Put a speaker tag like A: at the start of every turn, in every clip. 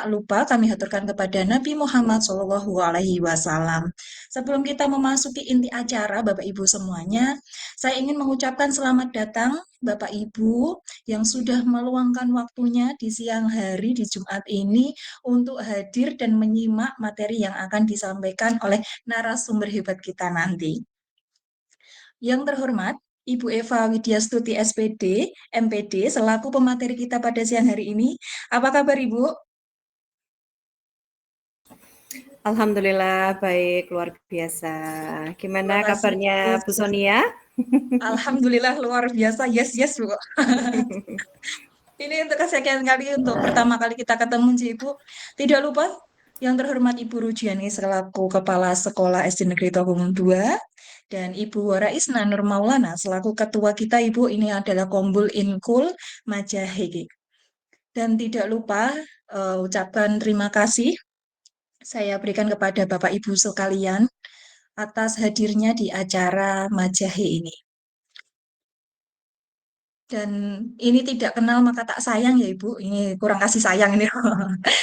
A: tak lupa kami haturkan kepada Nabi Muhammad SAW. Sebelum kita memasuki inti acara, Bapak Ibu semuanya, saya ingin mengucapkan selamat datang Bapak Ibu yang sudah meluangkan waktunya di siang hari di Jumat ini untuk hadir dan menyimak materi yang akan disampaikan oleh narasumber hebat kita nanti. Yang terhormat, Ibu Eva Widyastuti SPD, MPD, selaku pemateri kita pada siang hari ini. Apa kabar Ibu?
B: Alhamdulillah baik, luar biasa.
A: Terima
B: Gimana
A: kasih Ibu.
B: kabarnya Bu Sonia?
A: Alhamdulillah luar biasa. Yes, yes Bu. Ini untuk kesekian kali, untuk pertama kali kita ketemu Ibu. Tidak lupa yang terhormat Ibu Rujiani selaku Kepala Sekolah SD Negeri Tohungun 2 dan Ibu Wara Isna Nur Maulana selaku Ketua kita Ibu, ini adalah Kombul Inkul Majahe. Dan tidak lupa ucapkan terima kasih saya berikan kepada Bapak Ibu sekalian atas hadirnya di acara Majahe ini. Dan ini tidak kenal maka tak sayang ya Ibu, ini kurang kasih sayang ini.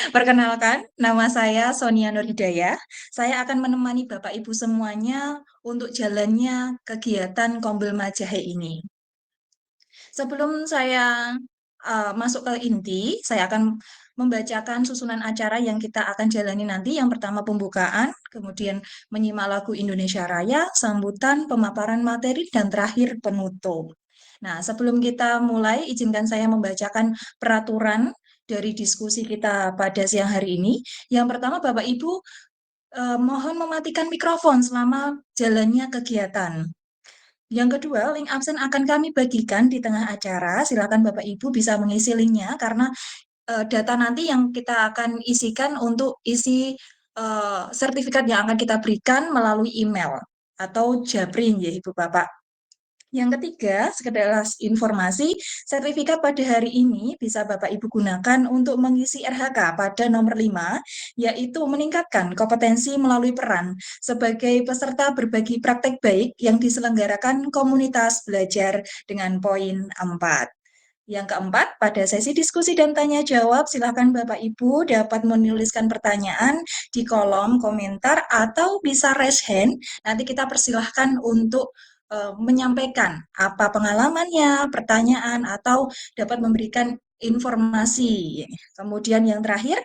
A: Perkenalkan, nama saya Sonia Nur Hidayah. Saya akan menemani Bapak Ibu semuanya untuk jalannya kegiatan Kombel Majahe ini. Sebelum saya masuk ke inti, saya akan membacakan susunan acara yang kita akan jalani nanti. Yang pertama pembukaan, kemudian menyimak lagu Indonesia Raya, sambutan, pemaparan materi, dan terakhir penutup. Nah, sebelum kita mulai, izinkan saya membacakan peraturan dari diskusi kita pada siang hari ini. Yang pertama, Bapak Ibu mohon mematikan mikrofon selama jalannya kegiatan. Yang kedua, link absen akan kami bagikan di tengah acara. Silakan Bapak Ibu bisa mengisi linknya karena data nanti yang kita akan isikan untuk isi sertifikat yang akan kita berikan melalui email atau Japring ya Ibu Bapak. Yang ketiga, sekedar informasi, sertifikat pada hari ini bisa Bapak Ibu gunakan untuk mengisi RHK pada nomor 5, yaitu meningkatkan kompetensi melalui peran sebagai peserta berbagi praktek baik yang diselenggarakan komunitas belajar dengan poin 4. Yang keempat, pada sesi diskusi dan tanya jawab, silakan Bapak Ibu dapat menuliskan pertanyaan di kolom komentar atau bisa raise hand. Nanti kita persilahkan untuk menyampaikan apa pengalamannya, pertanyaan, atau dapat memberikan informasi. Kemudian yang terakhir,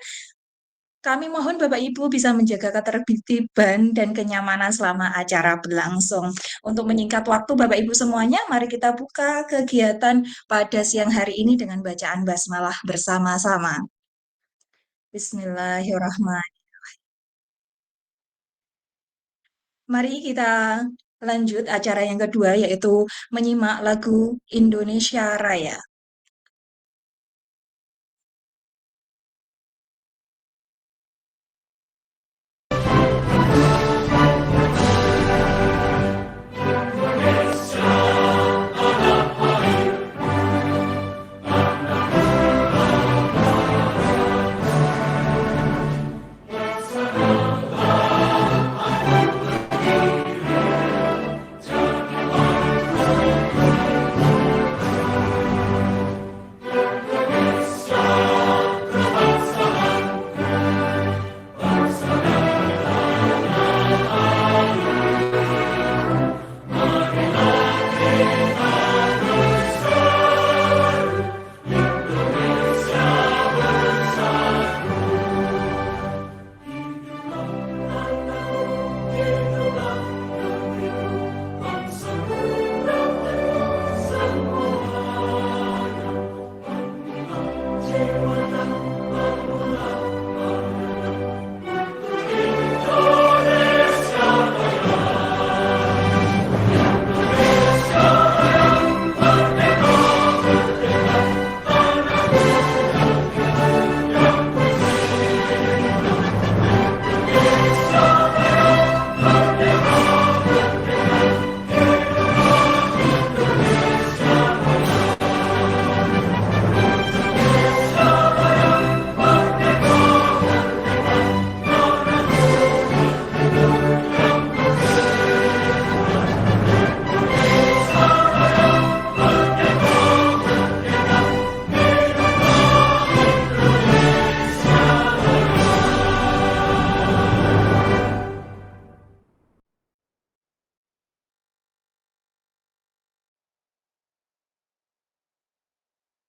A: kami mohon Bapak Ibu bisa menjaga ketertiban dan kenyamanan selama acara berlangsung. Untuk menyingkat waktu Bapak Ibu semuanya, mari kita buka kegiatan pada siang hari ini dengan bacaan basmalah bersama-sama. Bismillahirrahmanirrahim. Mari kita lanjut acara yang kedua, yaitu menyimak lagu Indonesia Raya.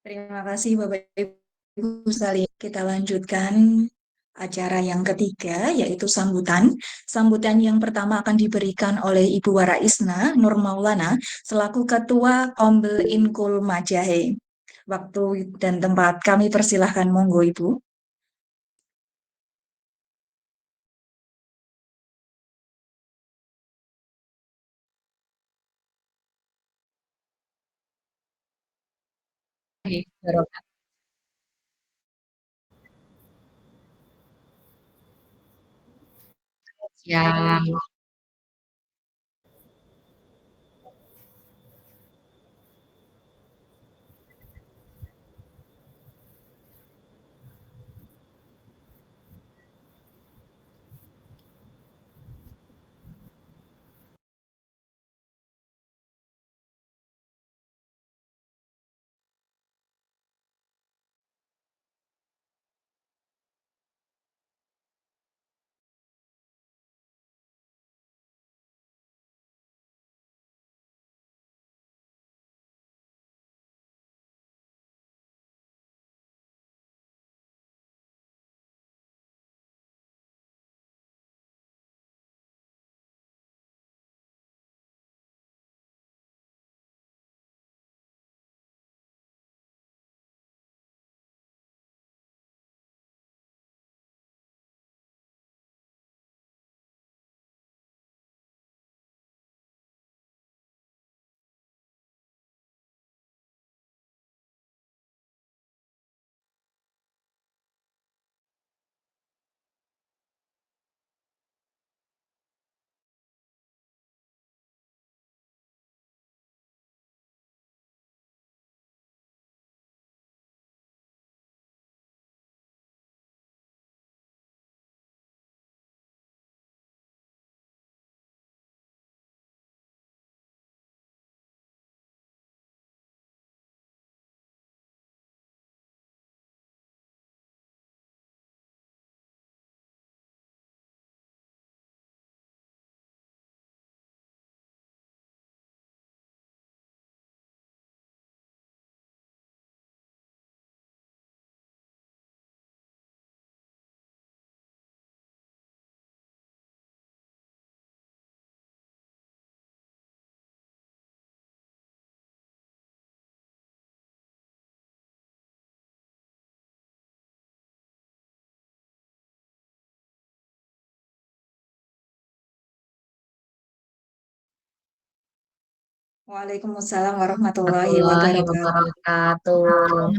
A: Terima kasih Bapak Ibu sekalian. Kita lanjutkan acara yang ketiga, yaitu sambutan. Sambutan yang pertama akan diberikan oleh Ibu Wara Isna Nur Maulana selaku Ketua Kombel Inkul Majahe. Waktu dan tempat kami persilahkan, monggo Ibu.
C: Siang.
A: Waalaikumsalam warahmatullahi
C: Warahmatullahi
A: wabarakatuh.
C: wabarakatuh.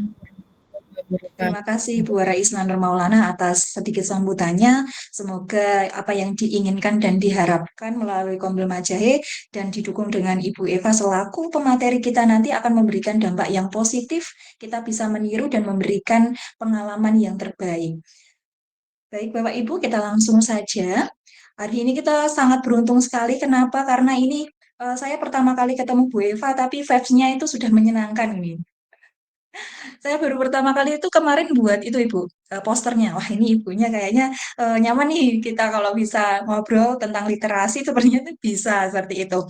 A: Terima kasih Bu Wara Isna Nur Maulana atas sedikit sambutannya. Semoga apa yang diinginkan dan diharapkan melalui Kombel Majahe dan didukung dengan Ibu Eva selaku pemateri kita nanti akan memberikan dampak yang positif. Kita bisa meniru dan memberikan pengalaman yang terbaik. Baik Bapak Ibu, kita langsung saja. Hari ini kita sangat beruntung sekali. Kenapa? Karena ini saya pertama kali ketemu Bu Eva, tapi vibes-nya itu sudah menyenangkan ini. Saya baru pertama kali itu kemarin buat itu Ibu, posternya. Wah, ini ibunya kayaknya nyaman nih kita kalau bisa ngobrol tentang literasi sepertinya itu bisa seperti itu.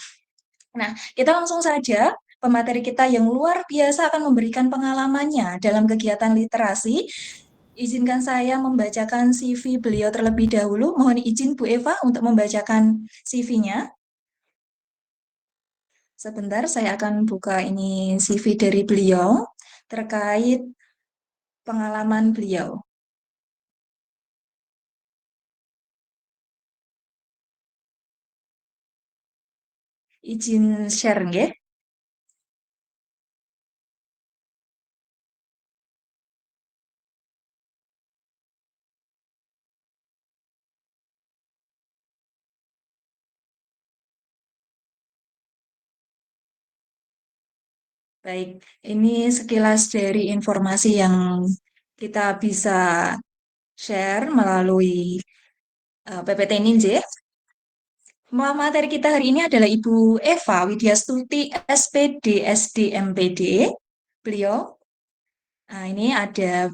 A: Nah, kita langsung saja. Pemateri kita yang luar biasa akan memberikan pengalamannya dalam kegiatan literasi. Izinkan saya membacakan CV beliau terlebih dahulu. Mohon izin Bu Eva untuk membacakan CV-nya. Sebentar, saya akan buka ini CV dari beliau terkait pengalaman beliau. Izin share nggih. Baik, ini sekilas dari informasi yang kita bisa share melalui PPT Ninja. Materi kita hari ini adalah Ibu Eva Widyastuti, SPD, SD, MPD. Beliau, nah ini ada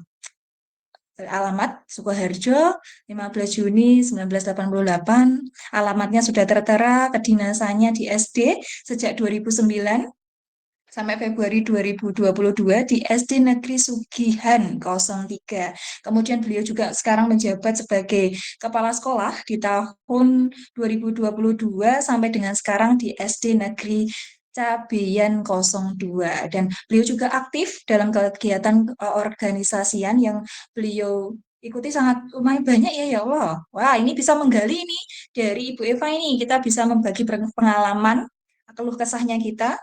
A: alamat Sukoharjo, 15 Juni 1988. Alamatnya sudah tertera, kedinasannya di SD sejak 2009. sampai Februari 2022 di SD Negeri Sugihan 03. Kemudian beliau juga sekarang menjabat sebagai kepala sekolah di tahun 2022 sampai dengan sekarang di SD Negeri Cabean 02. Dan beliau juga aktif dalam kegiatan organisasian yang beliau ikuti sangat lumayan banyak ya, ya Allah. Wah, ini bisa menggali ini dari Ibu Eva ini. Kita bisa membagi pengalaman, keluh kesahnya kita.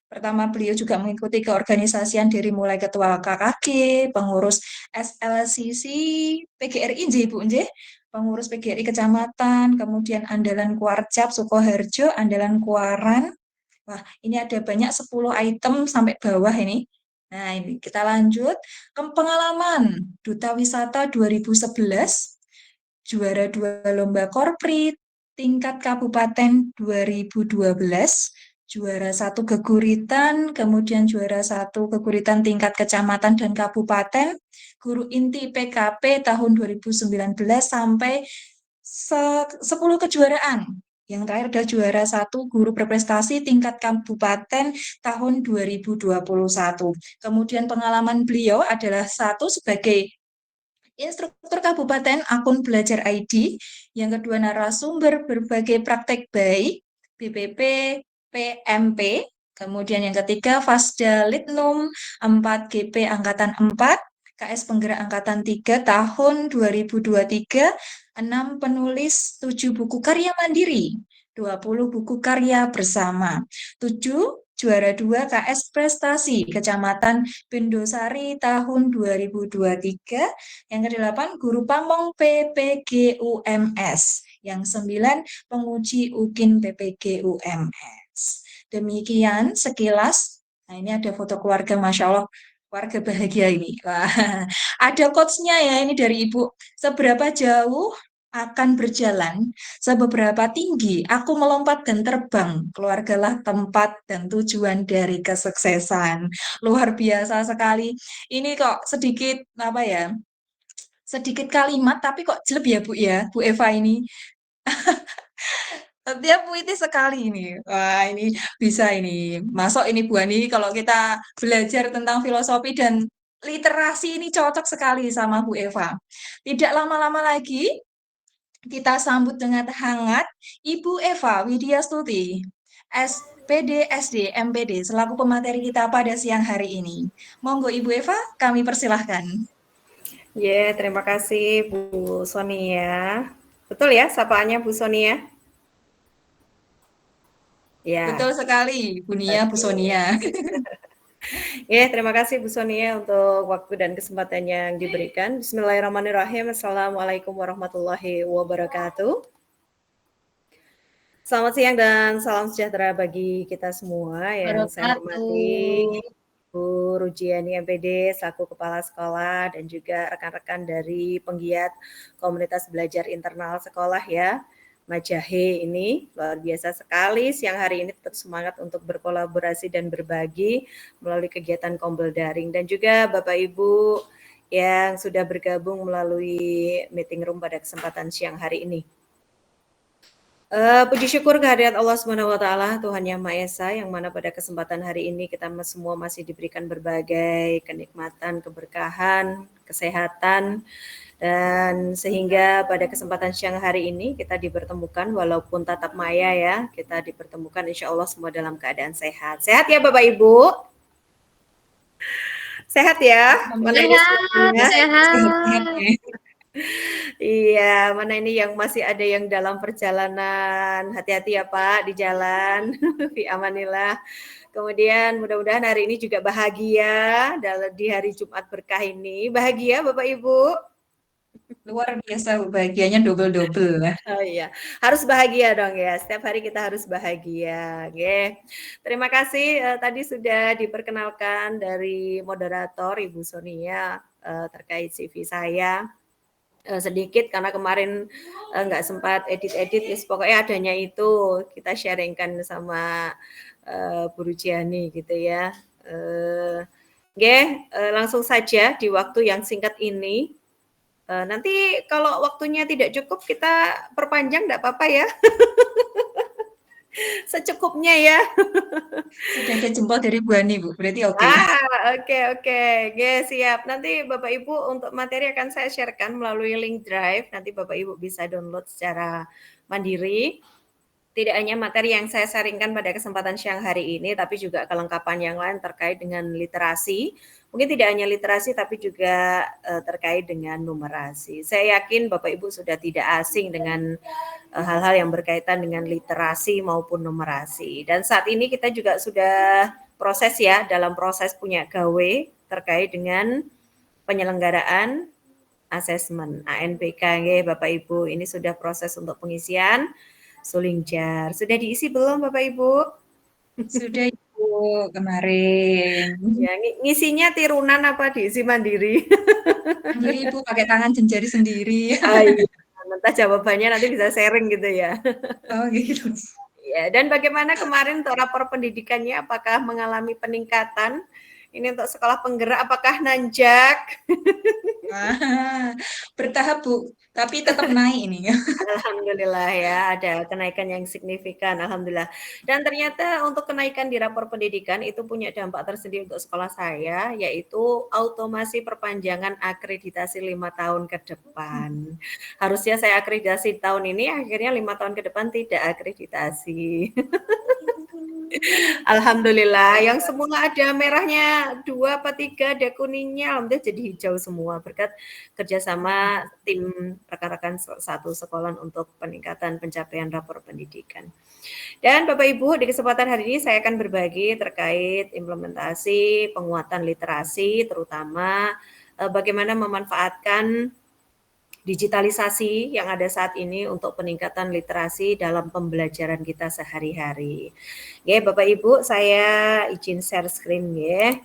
A: Pertama, beliau juga mengikuti keorganisasian dari mulai ketua KKG, pengurus SLCC, PGRI, Ibu, pengurus PGRI Kecamatan, kemudian Andalan Kuarcap, Sukoharjo, Andalan Kuaran. Wah, ini ada banyak 10 item sampai bawah ini. Nah, ini kita lanjut ke pengalaman Duta Wisata 2011, juara 2 lomba korpri tingkat kabupaten 2012, juara 1 keguritan, kemudian juara 1 keguritan tingkat kecamatan dan kabupaten, guru inti PKP tahun 2019 sampai 10 kejuaraan. Yang terakhir adalah juara 1 guru berprestasi tingkat kabupaten tahun 2021. Kemudian pengalaman beliau adalah satu sebagai instruktur kabupaten akun belajar ID, yang kedua narasumber berbagai praktek baik, BPP, PMP, kemudian yang ketiga Fasda Litnum 4 GP Angkatan 4, KS Penggerak Angkatan 3 tahun 2023, 6 penulis 7 buku karya mandiri, 20 buku karya bersama, 7 juara 2 KS Prestasi Kecamatan Bendosari tahun 2023, yang kedelapan, guru pamong PPGUMS. Yang 9, penguji UKIN PPGUMS. Demikian sekilas. Nah, ini ada foto keluarga, Masya Allah. Keluarga bahagia ini. Wah, ada quotes-nya ya ini dari Ibu. Seberapa jauh akan berjalan, seberapa tinggi aku melompat dan terbang. Keluargalah tempat dan tujuan dari kesuksesan. Luar biasa sekali. Ini kok sedikit apa ya? Sedikit kalimat tapi kok jelek ya Bu ya, Bu Eva ini. Dia puitis sekali ini. Wah, ini bisa ini. Masuk ini Bu Ani kalau kita belajar tentang filosofi dan literasi ini cocok sekali sama Bu Eva. Tidak lama-lama lagi kita sambut dengan hangat Ibu Eva Widyastuti, SPD SD MPD selaku pemateri kita pada siang hari ini. Monggo Ibu Eva, kami persilahkan.
B: Terima kasih Bu Sonia. Betul ya sapaannya Bu Sonia?
A: Betul sekali, Bu Nia, Bu Sonia.
B: Terima kasih Bu Sonia untuk waktu dan kesempatan yang diberikan. Bismillahirrahmanirrahim. Assalamualaikum warahmatullahi wabarakatuh. Selamat siang dan salam sejahtera bagi kita semua yang saya hormati. Bu Rujiani MPD selaku Kepala Sekolah dan juga rekan-rekan dari penggiat komunitas belajar internal sekolah ya, Majahe ini luar biasa sekali siang hari ini tetap semangat untuk berkolaborasi dan berbagi melalui kegiatan Kombel Daring, dan juga Bapak Ibu yang sudah bergabung melalui meeting room pada kesempatan siang hari ini. Puji syukur kehadirat Allah SWT, Tuhan Yang Maha Esa, yang mana pada kesempatan hari ini kita semua masih diberikan berbagai kenikmatan, keberkahan, kesehatan, dan sehingga pada kesempatan siang hari ini kita dipertemukan walaupun tatap maya ya, kita dipertemukan insya Allah semua dalam keadaan sehat. Sehat ya Bapak Ibu? Sehat ya?
C: Sehat.
B: Iya, mana ini yang masih ada yang dalam perjalanan, hati-hati ya Pak di jalan, fi amanillah. Kemudian mudah-mudahan hari ini juga bahagia di hari Jumat berkah ini. Bahagia Bapak Ibu?
A: Luar biasa bahagianya double-double.
B: Oh iya, harus bahagia dong ya. Setiap hari kita harus bahagia. Oke. Terima kasih tadi sudah diperkenalkan dari moderator Ibu Sonia terkait CV saya. Sedikit karena kemarin nggak sempat edit-edit, pokoknya adanya itu kita sharingkan sama Bu Rujiani gitu ya. Langsung saja di waktu yang singkat ini. Nanti kalau waktunya tidak cukup kita perpanjang, enggak apa-apa ya. Secukupnya ya.
A: Sudah ada jempol dari Bu Ani, Bu. Berarti oke.
B: Oke oke. Oke, siap. Nanti Bapak Ibu untuk materi akan saya share-kan melalui link Drive, nanti Bapak Ibu bisa download secara mandiri. Tidak hanya materi yang saya sharingkan pada kesempatan siang hari ini, tapi juga kelengkapan yang lain terkait dengan literasi. Mungkin tidak hanya literasi, tapi juga terkait dengan numerasi. Saya yakin Bapak Ibu sudah tidak asing dengan hal-hal yang berkaitan dengan literasi maupun numerasi. Dan saat ini kita juga sudah proses ya, dalam proses punya gawe terkait dengan penyelenggaraan asesmen ANPK nggih Bapak Ibu. Ini sudah proses untuk pengisian Sulingjar. Sudah diisi belum Bapak Ibu?
A: Sudah Ibu kemarin.
B: Ya, ngisinya tirunan apa diisi mandiri?
A: Mandiri Ibu pakai tangan jari sendiri.
B: Iya, entah jawabannya nanti bisa sharing gitu ya.
A: Oh gitu.
B: Ya, dan bagaimana kemarin untuk rapor pendidikannya? Apakah mengalami peningkatan? Ini untuk sekolah penggerak, apakah nanjak?
A: Wah, bertahap Bu, tapi tetap naik ini.
B: Alhamdulillah ya, ada kenaikan yang signifikan, alhamdulillah. Dan ternyata untuk kenaikan di rapor pendidikan itu punya dampak tersendiri untuk sekolah saya, yaitu automasi perpanjangan akreditasi 5 tahun ke depan. Harusnya saya akreditasi tahun ini, akhirnya 5 tahun ke depan tidak akreditasi. Alhamdulillah, yang semua ada merahnya 2 apa 3, ada kuningnya, alhamdulillah jadi hijau semua berkat kerjasama tim rekan-rekan satu sekolah untuk peningkatan pencapaian rapor pendidikan. Dan Bapak Ibu, di kesempatan hari ini saya akan berbagi terkait implementasi penguatan literasi, terutama bagaimana memanfaatkan digitalisasi yang ada saat ini untuk peningkatan literasi dalam pembelajaran kita sehari-hari. Ya, Bapak Ibu, saya izin share screen ya.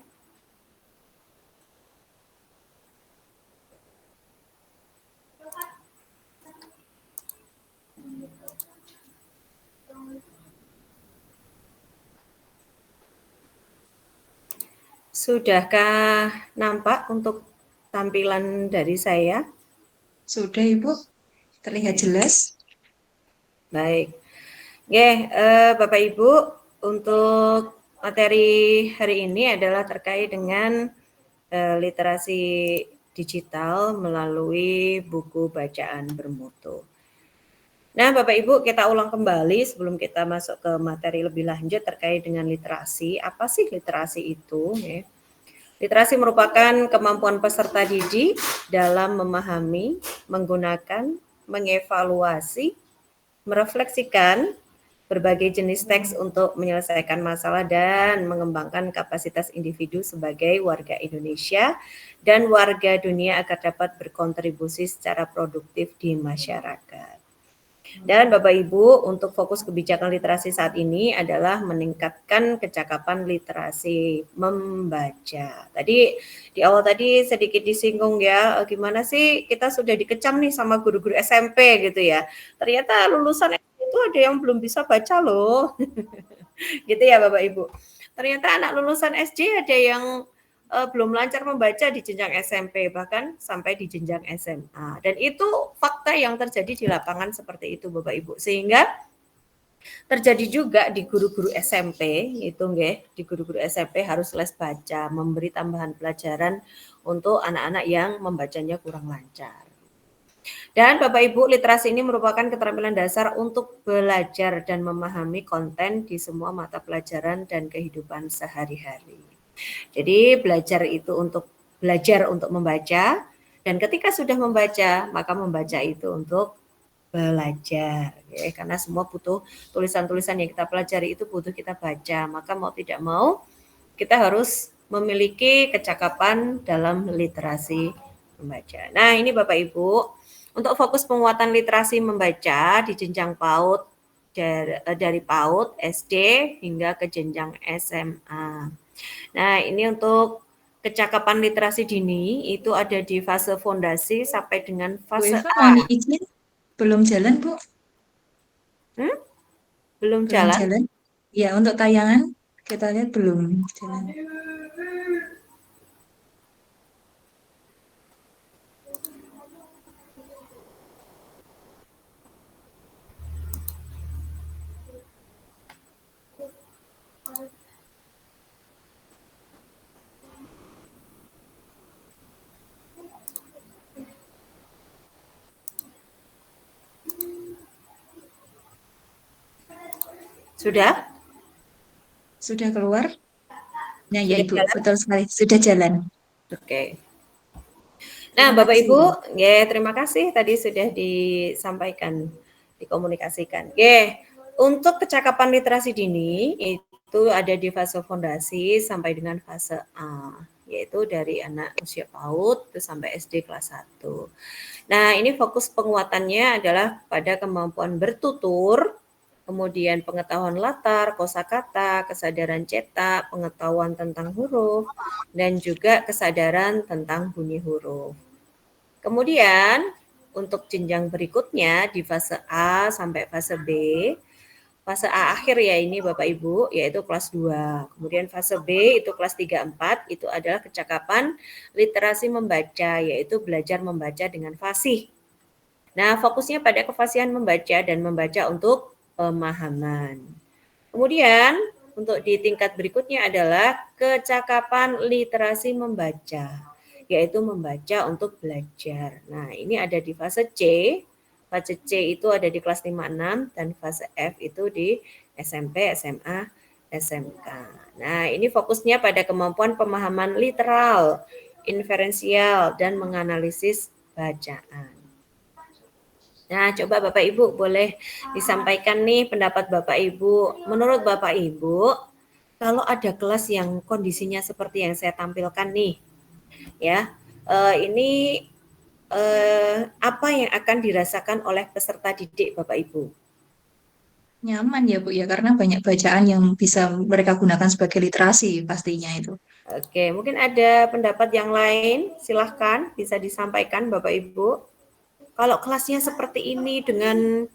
B: Sudahkah nampak untuk tampilan dari saya?
A: Sudah Ibu, terlihat jelas.
B: Baik. Oke, Bapak Ibu, untuk materi hari ini adalah terkait dengan literasi digital melalui buku bacaan bermutu. Nah, Bapak Ibu, kita ulang kembali sebelum kita masuk ke materi lebih lanjut terkait dengan literasi. Apa sih literasi itu? Ya. Literasi merupakan kemampuan peserta didik dalam memahami, menggunakan, mengevaluasi, merefleksikan berbagai jenis teks untuk menyelesaikan masalah dan mengembangkan kapasitas individu sebagai warga Indonesia dan warga dunia agar dapat berkontribusi secara produktif di masyarakat. Dan Bapak Ibu, untuk fokus kebijakan literasi saat ini adalah meningkatkan kecakapan literasi membaca. Tadi di awal tadi sedikit disinggung ya, gimana sih kita sudah dikecam nih sama guru-guru SMP gitu ya. Ternyata lulusan SD itu ada yang belum bisa baca loh. Gitu ya Bapak Ibu. Ternyata anak lulusan SD ada yang belum lancar membaca di jenjang SMP, bahkan sampai di jenjang SMA. Dan itu fakta yang terjadi di lapangan seperti itu Bapak Ibu. Sehingga terjadi juga di guru-guru SMP, itu nggih, di guru-guru SMP harus les baca, memberi tambahan pelajaran untuk anak-anak yang membacanya kurang lancar. Dan Bapak Ibu, literasi ini merupakan keterampilan dasar untuk belajar dan memahami konten di semua mata pelajaran dan kehidupan sehari-hari. Jadi belajar untuk membaca, dan ketika sudah membaca, maka membaca itu untuk belajar. Ya, karena semua butuh tulisan-tulisan yang kita pelajari itu butuh kita baca. Maka mau tidak mau, kita harus memiliki kecakapan dalam literasi membaca. Nah, ini Bapak Ibu, untuk fokus penguatan literasi membaca di jenjang PAUD, dari PAUD, SD, hingga ke jenjang SMA. Nah, ini untuk kecakapan literasi dini itu ada di fase fondasi sampai dengan
A: Bu
B: fase
A: Eva
B: A.
A: mohon izin, belum jalan Bu,
B: Belum
A: belum
B: jalan?
A: jalan. Ya, untuk tayangan kita lihat belum jalan.
B: Sudah?
A: Sudah keluar? Nah, ya
B: Sudah
A: Ibu,
B: jalan?
A: betul sekali. Sudah jalan.
B: Oke. Nah,
A: Terima
B: Bapak Ibu,
A: kasih.
B: ya terima kasih tadi sudah disampaikan, dikomunikasikan. Oke, untuk kecakapan literasi dini itu ada di fase fondasi sampai dengan fase A, yaitu dari anak usia PAUD itu sampai SD kelas 1. Nah, ini fokus penguatannya adalah pada kemampuan bertutur, kemudian pengetahuan latar, kosakata, kesadaran cetak, pengetahuan tentang huruf, dan juga kesadaran tentang bunyi huruf. Kemudian untuk jenjang berikutnya di fase A sampai fase B, fase A akhir ya ini Bapak Ibu, yaitu kelas 2. Kemudian fase B itu kelas 3, 4, itu adalah kecakapan literasi membaca, yaitu belajar membaca dengan fasih. Nah, fokusnya pada kefasihan membaca dan membaca untuk pemahaman. Kemudian untuk di tingkat berikutnya adalah kecakapan literasi membaca, yaitu membaca untuk belajar. Nah, ini ada di fase C. Fase C itu ada di kelas 5, 6 dan fase F itu di SMP, SMA, SMK. Nah, ini fokusnya pada kemampuan pemahaman literal, inferensial, dan menganalisis bacaan. Nah, coba Bapak Ibu boleh disampaikan nih pendapat Bapak Ibu. Menurut Bapak Ibu, kalau ada kelas yang kondisinya seperti yang saya tampilkan nih, ya, ini apa yang akan dirasakan oleh peserta didik Bapak Ibu?
A: Nyaman ya Bu ya, karena banyak bacaan yang bisa mereka gunakan sebagai literasi pastinya itu.
B: Oke, mungkin ada pendapat yang lain, silahkan bisa disampaikan Bapak Ibu. Kalau kelasnya seperti ini dengan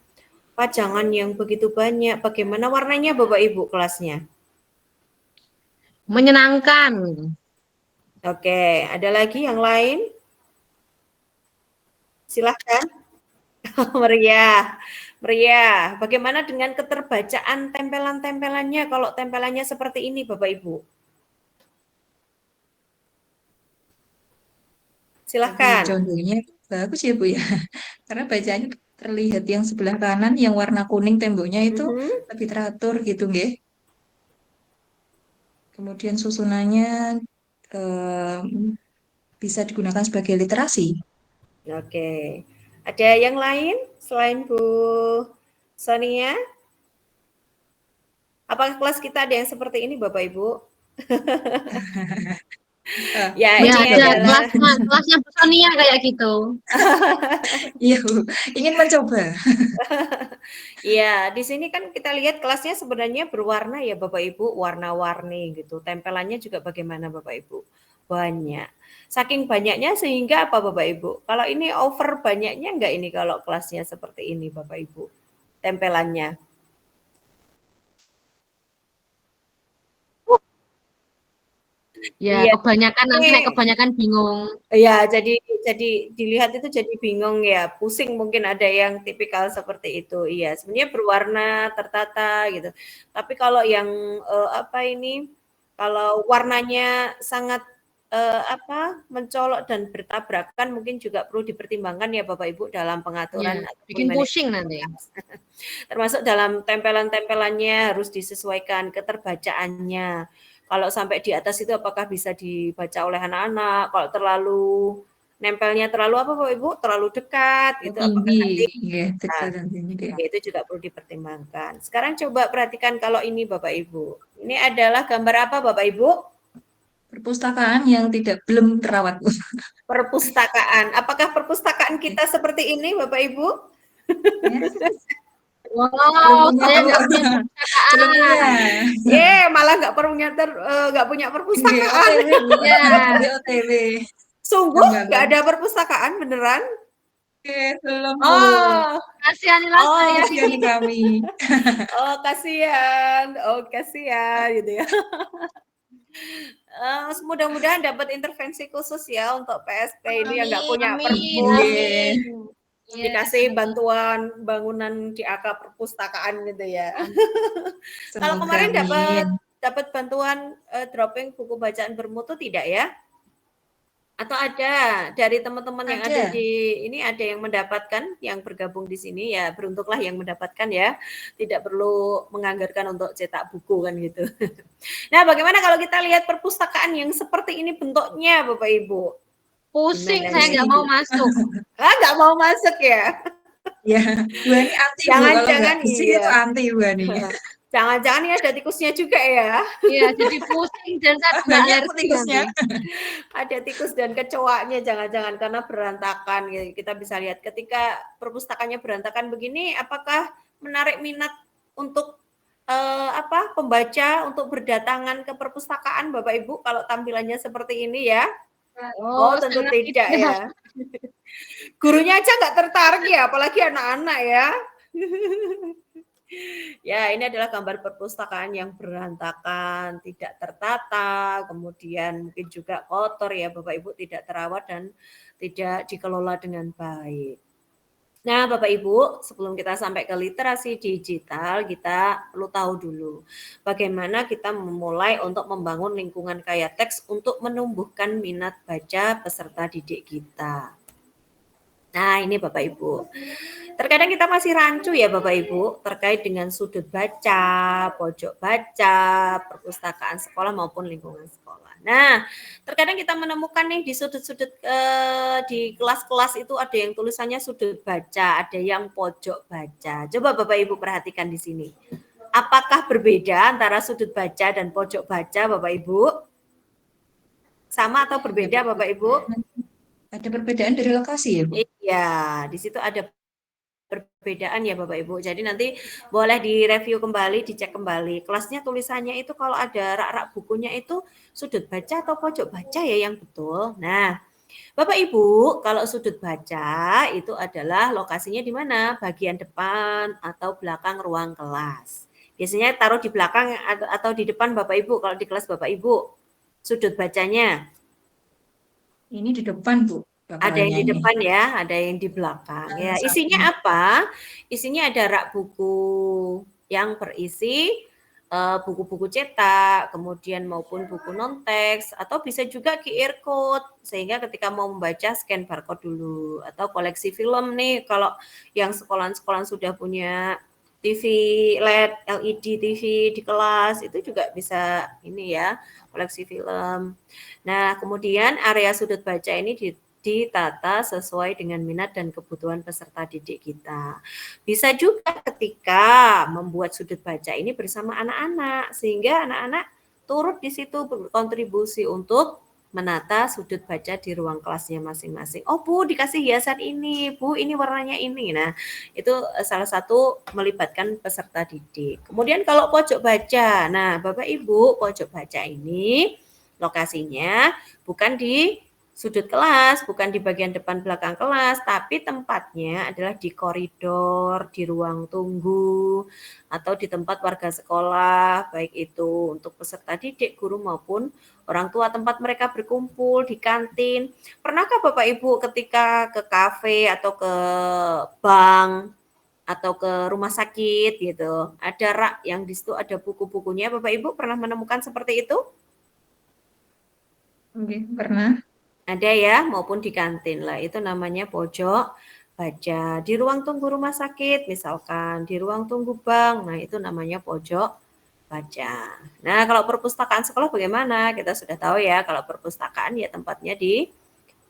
B: pajangan yang begitu banyak, bagaimana warnanya Bapak Ibu kelasnya?
C: Menyenangkan.
B: Oke, ada lagi yang lain? Silahkan. Meriah, meriah. Bagaimana dengan keterbacaan tempelan-tempelannya kalau tempelannya seperti ini Bapak Ibu?
A: Lebih
B: Silahkan.
A: condongnya bagus ya Bu ya, karena bacaannya terlihat yang sebelah kanan yang warna kuning temboknya itu
B: Mhm.
A: lebih teratur gitu nggih. Kemudian susunannya em, bisa digunakan sebagai literasi.
B: Oke. Ada yang lain selain Bu Sonia? Apakah kelas kita ada yang seperti ini Bapak Ibu? Ya,
C: Ya
B: ini
A: Mencoba
C: ada
A: Bu.
B: adalah
C: kelasnya Bu Sonia kayak gitu.
A: Iya Bu, ingin mencoba.
B: Iya, di sini kan kita lihat kelasnya sebenarnya berwarna ya Bapak Ibu, warna-warni gitu. Tempelannya juga bagaimana Bapak Ibu? Banyak. Saking banyaknya sehingga apa Bapak Ibu? Kalau ini over banyaknya enggak ini kalau kelasnya seperti ini Bapak Ibu? Tempelannya.
C: Ya
B: Iya,
C: kebanyakan nanti nek
B: ini
C: kebanyakan bingung.
B: ya jadi dilihat itu jadi bingung ya, pusing mungkin ada yang tipikal seperti itu. Iya, sebenarnya berwarna, tertata gitu. Tapi kalau yang apa ini, kalau warnanya sangat apa, mencolok dan bertabrakan mungkin juga perlu dipertimbangkan ya Bapak Ibu dalam
C: Ya,
B: pengaturan ataupun
C: bikin
B: manajemen
C: pusing nanti.
B: kelas. Termasuk dalam tempelan-tempelannya harus disesuaikan keterbacaannya. Kalau sampai di atas itu apakah bisa dibaca oleh anak-anak? Kalau terlalu nempelnya terlalu apa Bapak Ibu? Terlalu dekat gitu apakah
A: Tinggi,
B: nanti
A: ya
B: nah,
A: dekat nantinya dia.
B: itu juga perlu dipertimbangkan. Sekarang coba perhatikan kalau ini Bapak Ibu. Ini adalah gambar apa Bapak Ibu?
A: Perpustakaan yang tidak belum terawat Bu.
B: Perpustakaan. Apakah perpustakaan kita seperti ini Bapak Ibu?
A: Ya, belum
C: Wow,
A: punya
C: saya
A: Bu.
C: nggak punya
A: Belum punya.
C: perpustakaan.
B: Malah nggak punya
A: Nggih,
B: perpustakaan.
A: OTW Bu.
C: Ya,
A: Nggih, OTW.
B: Sungguh nggak
A: Membangun.
B: ada perpustakaan beneran?
A: Oke, belum Bu.
B: Oh,
C: kasihanilah saya.
A: Kasihani kami.
B: oh kasihan, oh kasihan gitu ya. Mudah-mudahan dapat intervensi khusus ya untuk PSP ini yang nggak
C: Amin,
B: punya
C: amin,
B: perpus,
A: Nggih.
C: amin. Yes,
B: dikasih
C: amin.
B: bantuan bangunan di AK perpustakaan gitu ya. Kalau
A: Semoga
B: kemarin dapat
A: amin.
B: dapat bantuan dropping buku bacaan bermutu tidak ya? Atau ada dari teman-teman yang ada
A: Ada.
B: di ini, ada yang mendapatkan, yang bergabung di sini ya, beruntunglah yang mendapatkan ya, tidak perlu menganggarkan untuk cetak buku kan gitu. Nah, bagaimana kalau kita lihat perpustakaan yang seperti ini bentuknya, Bapak Ibu?
C: Pusing,
B: Gimana
C: saya
B: nih?
C: nggak mau masuk.
B: Nggak mau masuk ya?
A: Ya, Bu Ani anti Bu, kalau nggak
B: Jangan-jangan
A: pusing itu
B: iya.
A: anti Bu Ani.
B: Jangan-jangan ini ada tikusnya juga ya?
C: Iya, jadi pusing dan saya tambah
A: Banyak Bu
C: alergi
A: tikusnya.
C: nanti.
B: Ada tikus dan kecoaknya, jangan-jangan karena berantakan. Kita bisa lihat ketika perpustakaannya berantakan begini, apakah menarik minat untuk pembaca untuk berdatangan ke perpustakaan, Bapak Ibu, kalau tampilannya seperti ini ya? Oh,
C: Oh,
B: tentu
C: sangat
B: tidak
C: tidak.
B: ya. Gurunya aja nggak tertarik ya, apalagi anak-anak ya. Ya, ini adalah gambar perpustakaan yang berantakan, tidak tertata, kemudian mungkin juga kotor ya Bapak Ibu, tidak terawat dan tidak dikelola dengan baik. Nah, Bapak Ibu, sebelum kita sampai ke literasi digital, kita perlu tahu dulu bagaimana kita memulai untuk membangun lingkungan kaya teks untuk menumbuhkan minat baca peserta didik kita. Nah, ini Bapak Ibu. Terkadang kita masih rancu ya Bapak Ibu terkait dengan sudut baca, pojok baca, perpustakaan sekolah maupun lingkungan sekolah. Nah, terkadang kita menemukan nih di sudut-sudut di kelas-kelas itu ada yang tulisannya sudut baca, ada yang pojok baca. Coba Bapak Ibu perhatikan di sini. Apakah berbeda antara sudut baca dan pojok baca Bapak Ibu? Sama atau berbeda Bapak Ibu?
A: Ada perbedaan dari lokasi ya Bu?
B: Iya, di situ ada perbedaan ya Bapak Ibu. Jadi nanti boleh direview kembali, dicek kembali. Kelasnya tulisannya itu kalau ada rak-rak bukunya itu sudut baca atau pojok baca ya yang betul. Nah, Bapak Ibu, kalau sudut baca itu adalah lokasinya di mana? Bagian depan atau belakang ruang kelas. Biasanya taruh di belakang atau di depan Bapak Ibu kalau di kelas Bapak Ibu. Sudut bacanya.
A: Ini di depan Bu,
B: Ada yang
A: bakalannya
B: di
A: ini.
B: depan ya, ada yang di belakang. Ya, isinya
A: Samping.
B: apa? Isinya ada rak buku yang berisi buku-buku cetak, kemudian maupun buku non-teks, atau bisa juga QR code, sehingga ketika mau membaca scan barcode dulu, atau koleksi film nih, kalau yang sekolah-sekolah sudah punya TV LED, LED TV di kelas, itu juga bisa ini ya, koleksi film. Nah, kemudian area sudut baca ini ditata sesuai dengan minat dan kebutuhan peserta didik kita. Bisa juga ketika membuat sudut baca ini bersama anak-anak, sehingga anak-anak turut di situ berkontribusi untuk menata sudut baca di ruang kelasnya masing-masing. Oh Bu, dikasih hiasan ini, Bu, ini warnanya ini. Nah, itu salah satu melibatkan peserta didik. Kemudian kalau pojok baca, nah Bapak Ibu, pojok baca ini lokasinya bukan di sudut kelas, bukan di bagian depan belakang kelas, tapi tempatnya adalah di koridor, di ruang tunggu, atau di tempat warga sekolah, baik itu untuk peserta didik, guru maupun orang tua, tempat mereka berkumpul, di kantin. Pernahkah Bapak Ibu ketika ke kafe atau ke bank atau ke rumah sakit gitu, ada rak yang di situ ada buku-bukunya, Bapak Ibu pernah menemukan seperti itu?
A: Oke, pernah.
B: Ada ya, maupun di kantin lah. Itu namanya pojok baca. Di ruang tunggu rumah sakit, misalkan di ruang tunggu bank, nah itu namanya pojok baca. Nah, kalau perpustakaan sekolah bagaimana? Kita sudah tahu ya, kalau perpustakaan ya tempatnya di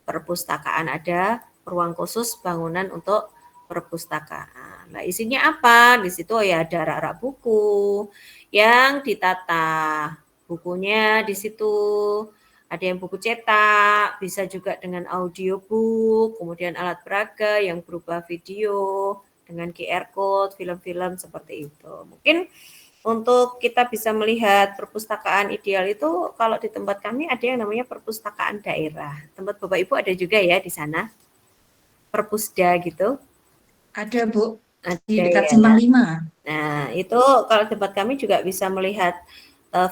B: perpustakaan, ada ruang khusus bangunan untuk perpustakaan. Nah, isinya apa? Di situ ya ada rak-rak buku yang ditata. Bukunya di situ ada yang buku cetak, bisa juga dengan audiobook, kemudian alat peraga yang berubah video dengan QR code, film-film seperti itu. Mungkin untuk kita bisa melihat perpustakaan ideal itu kalau di tempat kami ada yang namanya perpustakaan daerah. Tempat Bapak Ibu ada juga ya di sana? Perpusda gitu?
A: Ada Bu, di
B: Ada
A: dekat
B: ya.
A: Simpang 5.
B: Nah, itu kalau tempat kami juga bisa melihat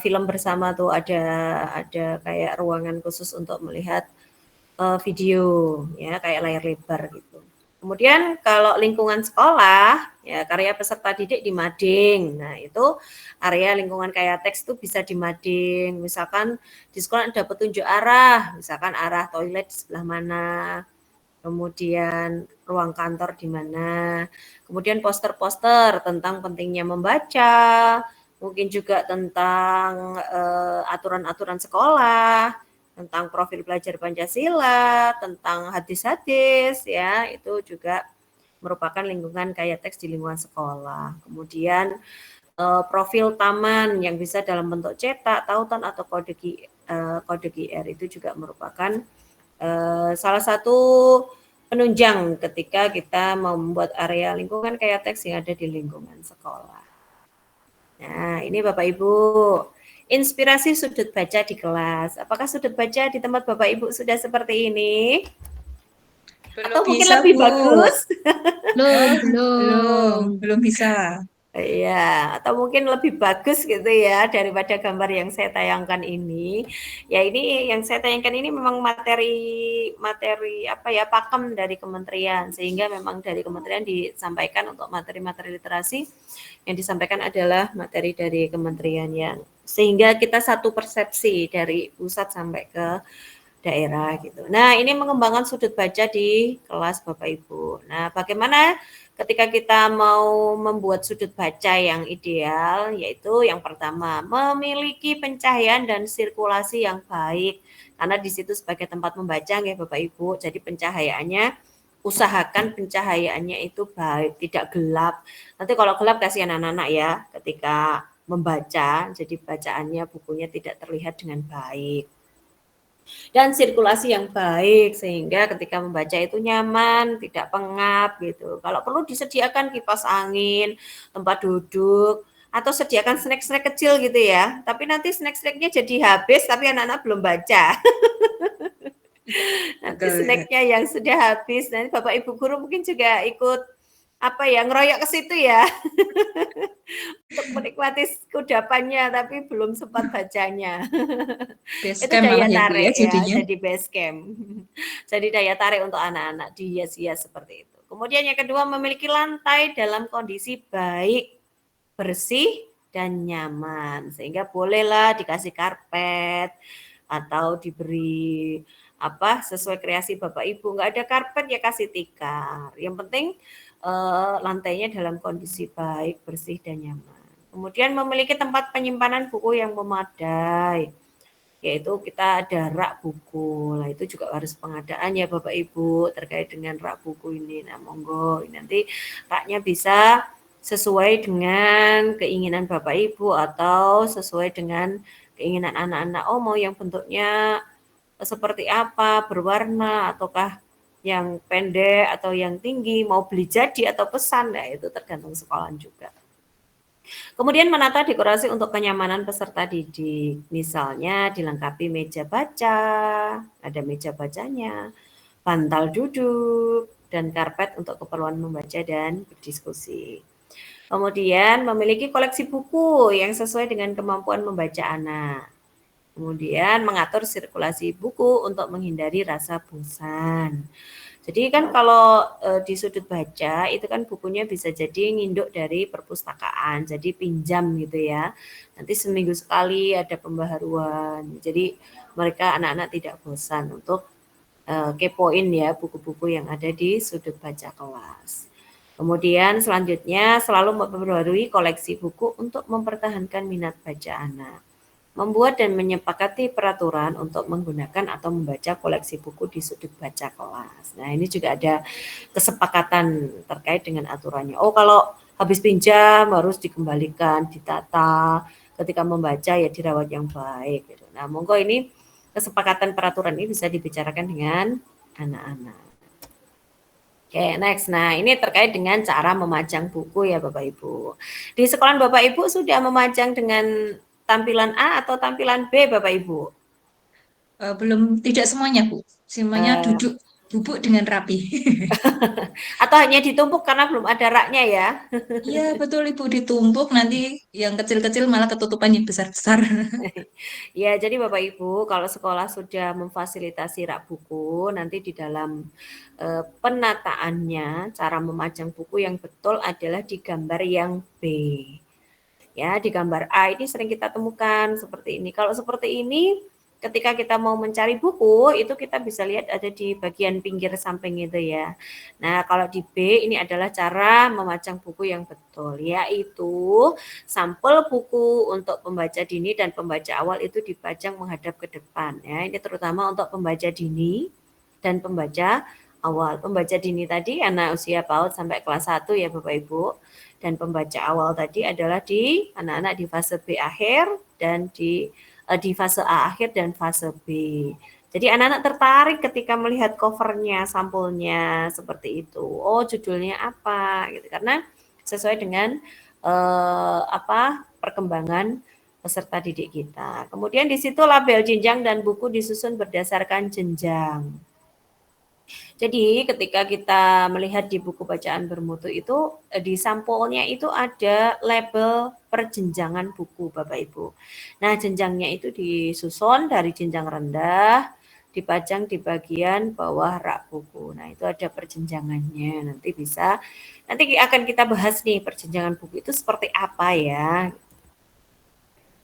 B: film bersama tuh, ada kayak ruangan khusus untuk melihat video ya, kayak layar lebar gitu. Kemudian kalau lingkungan sekolah, ya karya peserta didik di mading. Nah, itu area lingkungan kayak teks itu bisa di mading. Misalkan di sekolah ada petunjuk arah, misalkan arah toilet di sebelah mana, kemudian ruang kantor di mana, kemudian poster-poster tentang pentingnya membaca, mungkin juga tentang aturan-aturan sekolah, tentang profil pelajar Pancasila, tentang hadis-hadis, ya itu juga merupakan lingkungan kayak teks di lingkungan sekolah. Kemudian profil taman yang bisa dalam bentuk cetak, tautan atau kode QR itu juga merupakan salah satu penunjang ketika kita membuat area lingkungan kayak teks yang ada di lingkungan sekolah. Nah, ini Bapak Ibu, inspirasi sudut baca di kelas. Apakah sudut baca di tempat Bapak Ibu sudah seperti ini? Atau mungkin
A: bisa,
B: lebih
A: Bu.
B: bagus?
A: Belum bisa.
B: Iya, atau mungkin lebih bagus gitu ya daripada gambar yang saya tayangkan ini. Ya ini yang saya tayangkan ini memang materi apa ya, pakem dari kementerian, sehingga memang dari kementerian disampaikan untuk materi-materi literasi yang disampaikan adalah materi dari kementerian, yang sehingga kita satu persepsi dari pusat sampai ke daerah gitu. Nah, ini mengembangkan sudut baca di kelas Bapak Ibu. Nah, bagaimana ketika kita mau membuat sudut baca yang ideal, yaitu yang pertama, memiliki pencahayaan dan sirkulasi yang baik. Karena di situ sebagai tempat membaca ya Bapak Ibu, jadi pencahayaannya usahakan pencahayaannya itu baik, tidak gelap. Nanti kalau gelap kasihan anak-anak ya ketika membaca, jadi bacaannya bukunya tidak terlihat dengan baik. Dan sirkulasi yang baik sehingga ketika membaca itu nyaman, tidak pengap gitu. Kalau perlu disediakan kipas angin, tempat duduk, atau sediakan snack-snack kecil gitu ya. Tapi nanti snack-snacknya jadi habis tapi anak-anak belum baca. Nanti snacknya yang sudah habis, nanti Bapak Ibu guru mungkin juga ikut apa ya, ngeroyok ke situ ya. Untuk menikmati kudapannya tapi belum sempat bacanya.
A: Base
B: Itu
A: camp
B: daya
A: malah ya, Bu, ya
B: tarik ya,
A: jadinya.
B: jadi base camp. Jadi daya tarik untuk anak-anak dihias-hias seperti itu. Kemudian yang kedua, memiliki lantai dalam kondisi baik, bersih, dan nyaman. Sehingga bolehlah dikasih karpet atau diberi apa sesuai kreasi Bapak Ibu. Nggak ada karpet ya kasih tikar. Yang penting lantainya dalam kondisi baik, bersih, dan nyaman. Kemudian memiliki tempat penyimpanan buku yang memadai, yaitu kita ada rak buku. Nah, itu juga harus pengadaan ya Bapak Ibu terkait dengan rak buku ini. Nah, monggo nanti raknya bisa sesuai dengan keinginan Bapak Ibu atau sesuai dengan keinginan anak-anak. Oh, mau yang bentuknya seperti apa, berwarna ataukah yang pendek atau yang tinggi, mau beli jadi atau pesan, nah itu tergantung sekolah juga. Kemudian menata dekorasi untuk kenyamanan peserta didik. Misalnya dilengkapi meja baca, ada meja bacanya, bantal duduk, dan karpet untuk keperluan membaca dan berdiskusi. Kemudian memiliki koleksi buku yang sesuai dengan kemampuan membaca anak. Kemudian mengatur sirkulasi buku untuk menghindari rasa bosan. Jadi kan kalau di sudut baca itu kan bukunya bisa jadi nginduk dari perpustakaan, jadi pinjam gitu ya. Nanti seminggu sekali ada pembaharuan. Jadi mereka anak-anak tidak bosan untuk kepoin ya buku-buku yang ada di sudut baca kelas. Kemudian selanjutnya selalu memperbarui koleksi buku untuk mempertahankan minat baca anak. Membuat dan menyepakati peraturan untuk menggunakan atau membaca koleksi buku di sudut baca kelas. Nah, ini juga ada kesepakatan terkait dengan aturannya. Oh, kalau habis pinjam harus dikembalikan, ditata. Ketika membaca ya dirawat yang baik. Gitu. Nah, monggo ini kesepakatan peraturan ini bisa dibicarakan dengan anak-anak. Oke, next. Nah, ini terkait dengan cara memajang buku ya Bapak Ibu. Di sekolah Bapak Ibu sudah memajang dengan tampilan A atau tampilan B Bapak Ibu?
A: Belum, tidak semuanya, Bu. Semuanya duduk. bubuk dengan rapi.
B: Atau hanya ditumpuk karena belum ada raknya ya?
A: Iya, betul Ibu, ditumpuk nanti yang kecil-kecil malah ketutupan yang besar-besar.
B: Ya, jadi Bapak Ibu, kalau sekolah sudah memfasilitasi rak buku, nanti di dalam penataannya, cara memajang buku yang betul adalah di gambar yang B. Ya, di gambar A ini sering kita temukan seperti ini. Kalau seperti ini, ketika kita mau mencari buku, itu kita bisa lihat ada di bagian pinggir samping itu ya. Nah, kalau di B ini adalah cara memajang buku yang betul, yaitu sampel buku untuk pembaca dini dan pembaca awal itu dipajang menghadap ke depan ya. Ini terutama untuk pembaca dini dan pembaca awal. Pembaca dini tadi anak usia PAUD sampai kelas 1 ya Bapak Ibu. Dan pembaca awal tadi adalah di anak-anak di fase B akhir dan di fase A akhir dan fase B. Jadi anak-anak tertarik ketika melihat covernya, sampulnya seperti itu. Oh, judulnya apa gitu, karena sesuai dengan perkembangan peserta didik kita. Kemudian di situ label jenjang dan buku disusun berdasarkan jenjang. Jadi ketika kita melihat di buku bacaan bermutu itu di sampulnya itu ada label perjenjangan buku Bapak Ibu. Nah, jenjangnya itu disusun dari jenjang rendah dipajang di bagian bawah rak buku. Nah, itu ada perjenjangannya. Nanti akan kita bahas nih perjenjangan buku itu seperti apa ya.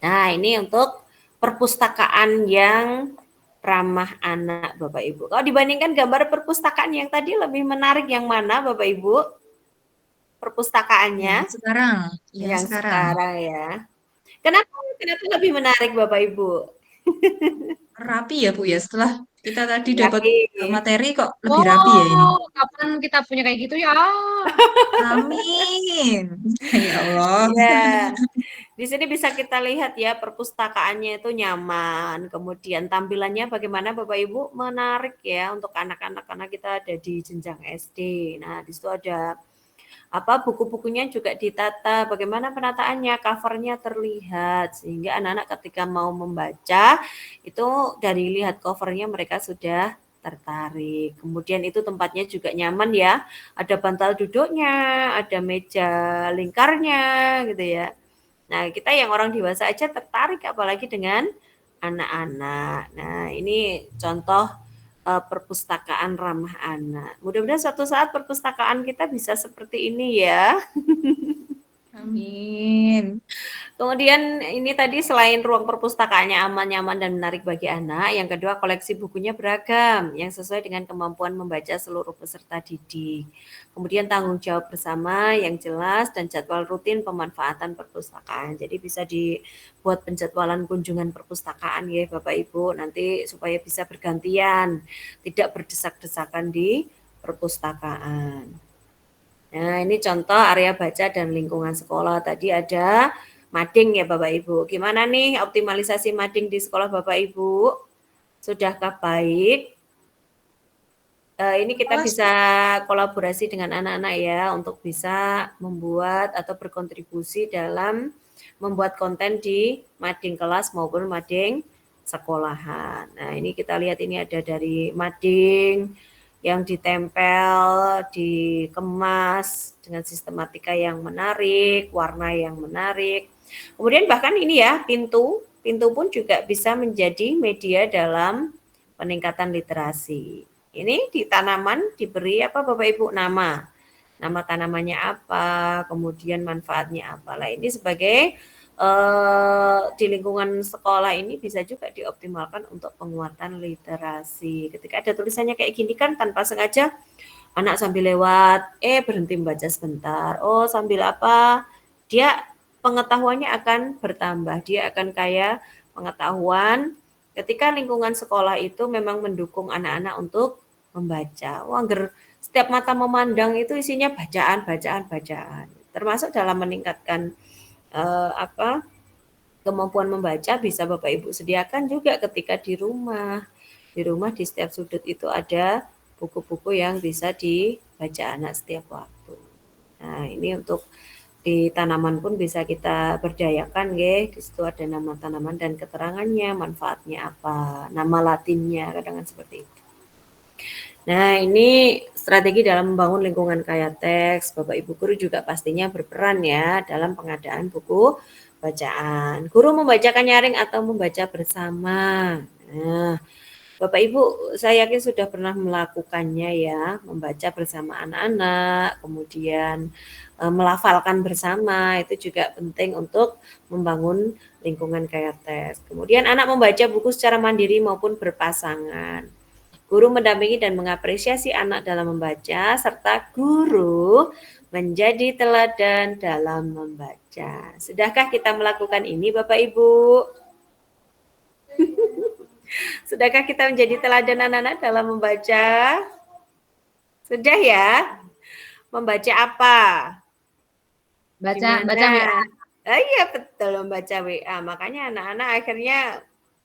B: Nah, ini untuk perpustakaan yang ramah anak Bapak Ibu. Kalau dibandingkan gambar perpustakaan yang tadi lebih menarik yang mana Bapak Ibu? Perpustakaannya?
A: Yang sekarang, yang
B: Yang
A: sekarang.
B: sekarang ya. Kenapa lebih menarik Bapak Ibu?
A: Rapi ya Bu ya, setelah kita tadi dapat
B: Rapi.
A: materi kok lebih rapi ya ini.
C: Wow, kapan kita punya kayak gitu ya?
A: Amin. Ya Allah.
B: Ya. Di sini bisa kita lihat ya perpustakaannya itu nyaman, kemudian tampilannya bagaimana Bapak Ibu, menarik ya untuk anak-anak karena kita ada di jenjang SD. Nah, di situ ada buku-bukunya juga ditata, bagaimana penataannya, covernya terlihat sehingga anak-anak ketika mau membaca itu dari lihat covernya mereka sudah tertarik. Kemudian itu tempatnya juga nyaman ya, ada bantal duduknya, ada meja lingkarnya gitu ya. Nah, kita yang orang dewasa aja tertarik apalagi dengan anak-anak. Nah, ini contoh perpustakaan ramah anak. Mudah-mudahan suatu saat perpustakaan kita bisa seperti ini ya.
A: Amin.
B: Kemudian ini tadi selain ruang perpustakaannya aman, nyaman, dan menarik bagi anak, yang kedua koleksi bukunya beragam yang sesuai dengan kemampuan membaca seluruh peserta didik. Kemudian tanggung jawab bersama yang jelas dan jadwal rutin pemanfaatan perpustakaan. Jadi bisa dibuat penjadwalan kunjungan perpustakaan ya Bapak Ibu, nanti supaya bisa bergantian, tidak berdesak-desakan di perpustakaan. Nah, ini contoh area baca dan lingkungan sekolah. Tadi ada mading ya Bapak Ibu. Gimana nih optimalisasi mading di sekolah Bapak Ibu? Sudahkah baik? Ini kita bisa kolaborasi dengan anak-anak ya untuk bisa membuat atau berkontribusi dalam membuat konten di mading kelas maupun mading sekolahan. Nah, ini kita lihat ini ada dari mading yang ditempel, dikemas dengan sistematika yang menarik, warna yang menarik. Kemudian bahkan ini ya, pintu pun juga bisa menjadi media dalam peningkatan literasi. Ini di tanaman diberi apa Bapak Ibu nama tanamannya apa, kemudian manfaatnya apa. Lah ini sebagai di lingkungan sekolah ini bisa juga dioptimalkan untuk penguatan literasi. Ketika ada tulisannya kayak gini kan tanpa sengaja anak sambil lewat, berhenti membaca sebentar. Oh, sambil apa? Dia pengetahuannya akan bertambah, dia akan kaya pengetahuan ketika lingkungan sekolah itu memang mendukung anak-anak untuk membaca. Wah, setiap mata memandang itu isinya bacaan. Termasuk dalam meningkatkan kemampuan membaca bisa Bapak Ibu sediakan juga ketika di rumah. Di rumah di setiap sudut itu ada buku-buku yang bisa dibaca anak setiap waktu. Nah, ini untuk di tanaman pun bisa kita berdayakan nggih. Di situ ada nama tanaman dan keterangannya, manfaatnya apa, nama latinnya, kadang seperti itu. Nah, ini strategi dalam membangun lingkungan kaya teks. Bapak Ibu guru juga pastinya berperan ya dalam pengadaan buku bacaan. Guru membacakan nyaring atau membaca bersama. Nah, Bapak Ibu, saya yakin sudah pernah melakukannya ya, membaca bersama anak-anak, kemudian melafalkan bersama, itu juga penting untuk membangun lingkungan kaya teks. Kemudian anak membaca buku secara mandiri maupun berpasangan. Guru mendampingi dan mengapresiasi anak dalam membaca, serta guru menjadi teladan dalam membaca. Sudahkah kita melakukan ini, Bapak Ibu? Sudahkah kita menjadi teladan anak-anak dalam membaca? Sudah ya? Membaca apa?
C: Baca
B: Gimana?
C: WA.
B: Oh iya betul, membaca WA. Makanya anak-anak akhirnya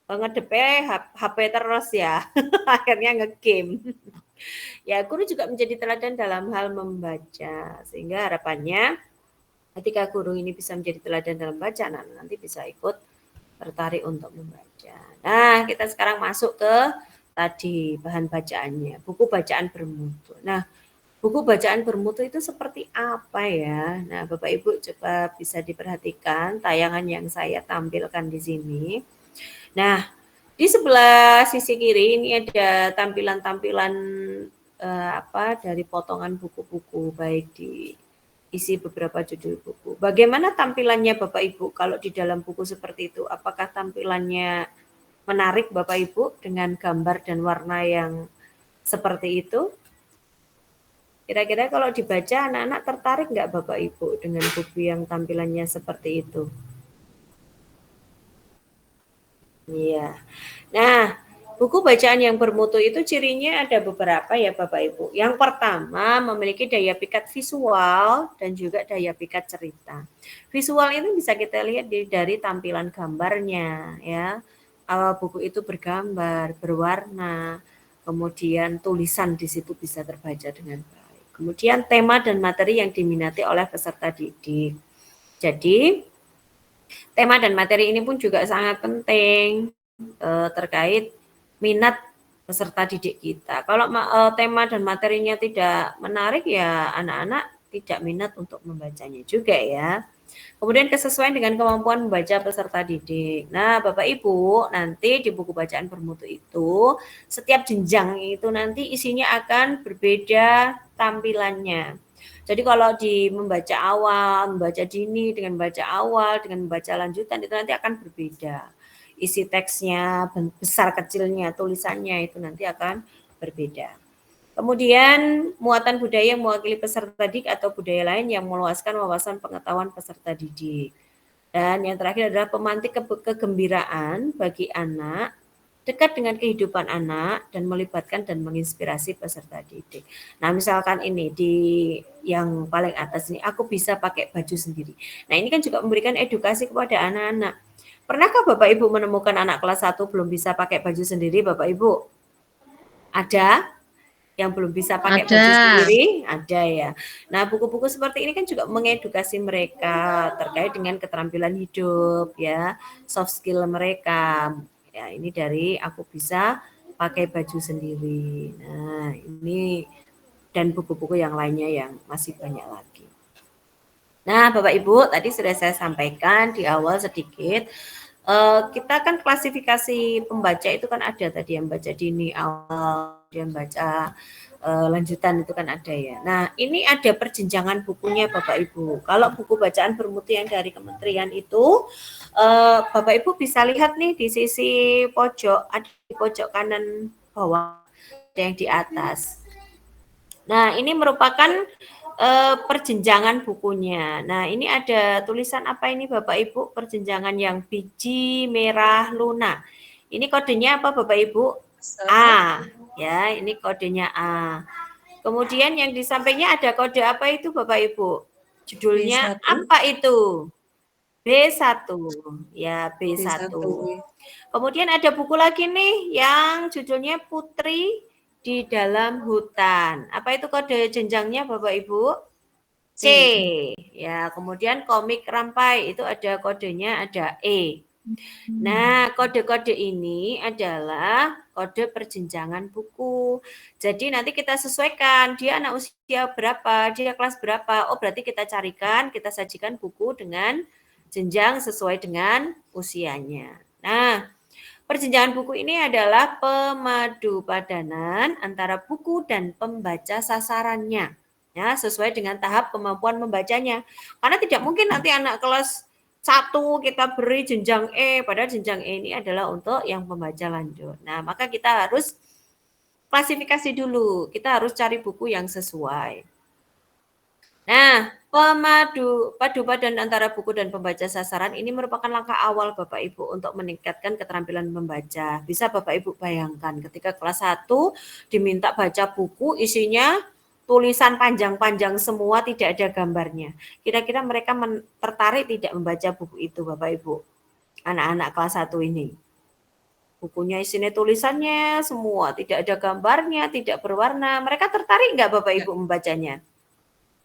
B: ngedepnya HP terus ya. Akhirnya ngegame. Ya, guru juga menjadi teladan dalam hal membaca. Sehingga harapannya ketika guru ini bisa menjadi teladan dalam baca, anak-anak nanti bisa ikut tertarik untuk membaca. Nah, kita sekarang masuk ke tadi bahan bacaannya, buku bacaan bermutu. Nah, buku bacaan bermutu itu seperti apa ya? Nah, Bapak Ibu coba bisa diperhatikan tayangan yang saya tampilkan di sini. Nah, di sebelah sisi kiri ini ada tampilan-tampilan dari potongan buku-buku baik di isi beberapa judul buku. Bagaimana tampilannya Bapak Ibu kalau di dalam buku seperti itu? Apakah tampilannya menarik Bapak Ibu dengan gambar dan warna yang seperti itu? Kira-kira kalau dibaca anak-anak tertarik nggak Bapak Ibu dengan buku yang tampilannya seperti itu? Iya. Nah, buku bacaan yang bermutu itu cirinya ada beberapa ya Bapak Ibu. Yang pertama memiliki daya pikat visual dan juga daya pikat cerita. Visual itu bisa kita lihat dari tampilan gambarnya ya. Buku itu bergambar, berwarna, kemudian tulisan di situ bisa terbaca dengan baik. Kemudian tema dan materi yang diminati oleh peserta didik. Jadi tema dan materi ini pun juga sangat penting terkait minat peserta didik kita. Kalau tema dan materinya tidak menarik ya anak-anak tidak minat untuk membacanya juga ya. Kemudian kesesuaian dengan kemampuan membaca peserta didik. Nah, Bapak Ibu, nanti di buku bacaan bermutu itu setiap jenjang itu nanti isinya akan berbeda tampilannya. Jadi kalau di membaca awal, membaca dini dengan membaca awal, dengan membaca lanjutan itu nanti akan berbeda. Isi teksnya, besar kecilnya, tulisannya itu nanti akan berbeda. Kemudian muatan budaya yang mewakili peserta didik atau budaya lain yang meluaskan wawasan pengetahuan peserta didik. Dan yang terakhir adalah pemantik kegembiraan bagi anak, dekat dengan kehidupan anak dan melibatkan dan menginspirasi peserta didik. Nah, misalkan ini di yang paling atas ini, aku bisa pakai baju sendiri. Nah, ini kan juga memberikan edukasi kepada anak-anak. Pernahkah Bapak Ibu menemukan anak kelas 1 belum bisa pakai baju sendiri, Bapak Ibu? Ada? Yang belum bisa pakai baju sendiri ada ya. Nah, buku-buku seperti ini kan juga mengedukasi mereka terkait dengan keterampilan hidup ya, soft skill mereka. Ya, ini dari aku bisa pakai baju sendiri. Nah, ini dan buku-buku yang lainnya yang masih banyak lagi. Nah, Bapak Ibu, tadi sudah saya sampaikan di awal sedikit. Kita kan klasifikasi pembaca itu kan ada tadi yang baca dini awal, yang baca lanjutan itu kan ada ya. Nah, ini ada perjenjangan bukunya Bapak Ibu. Kalau buku bacaan bermutu yang dari kementerian itu, Bapak Ibu bisa lihat nih di sisi pojok, ada di pojok kanan bawah, ada yang di atas. Nah, ini merupakan perjenjangan bukunya. Nah, ini ada tulisan apa ini Bapak Ibu? Perjenjangan yang biji merah lunak. Ini kodenya apa Bapak Ibu? A. Ya, ini kodenya A. Kemudian yang di sampingnya ada kode apa itu Bapak Ibu? Judulnya
A: B1.
B: apa itu? B1. Ya, B1. Kemudian ada buku lagi nih yang judulnya Putri di dalam hutan. Apa itu kode jenjangnya Bapak Ibu? C. Ya, kemudian komik Rampai itu ada kodenya ada E. Nah, kode-kode ini adalah kode perjenjangan buku. Jadi nanti kita sesuaikan dia anak usia berapa, dia kelas berapa. Oh, berarti kita carikan, kita sajikan buku dengan jenjang sesuai dengan usianya. Nah, perjenjangan buku ini adalah pemadu padanan antara buku dan pembaca sasarannya. Ya, sesuai dengan tahap kemampuan membacanya. Karena tidak mungkin nanti anak kelas 1 kita beri jenjang E, padahal jenjang E ini adalah untuk yang pembaca lanjut. Nah, maka kita harus klasifikasi dulu. Kita harus cari buku yang sesuai. Nah, padu padan antara buku dan pembaca sasaran ini merupakan langkah awal Bapak Ibu untuk meningkatkan keterampilan membaca. Bisa Bapak Ibu bayangkan ketika kelas 1 diminta baca buku isinya tulisan panjang-panjang semua tidak ada gambarnya. Kira-kira mereka tertarik tidak membaca buku itu Bapak Ibu? Anak-anak kelas 1 ini. Bukunya isinya tulisannya semua, tidak ada gambarnya, tidak berwarna. Mereka tertarik enggak Bapak Ibu membacanya?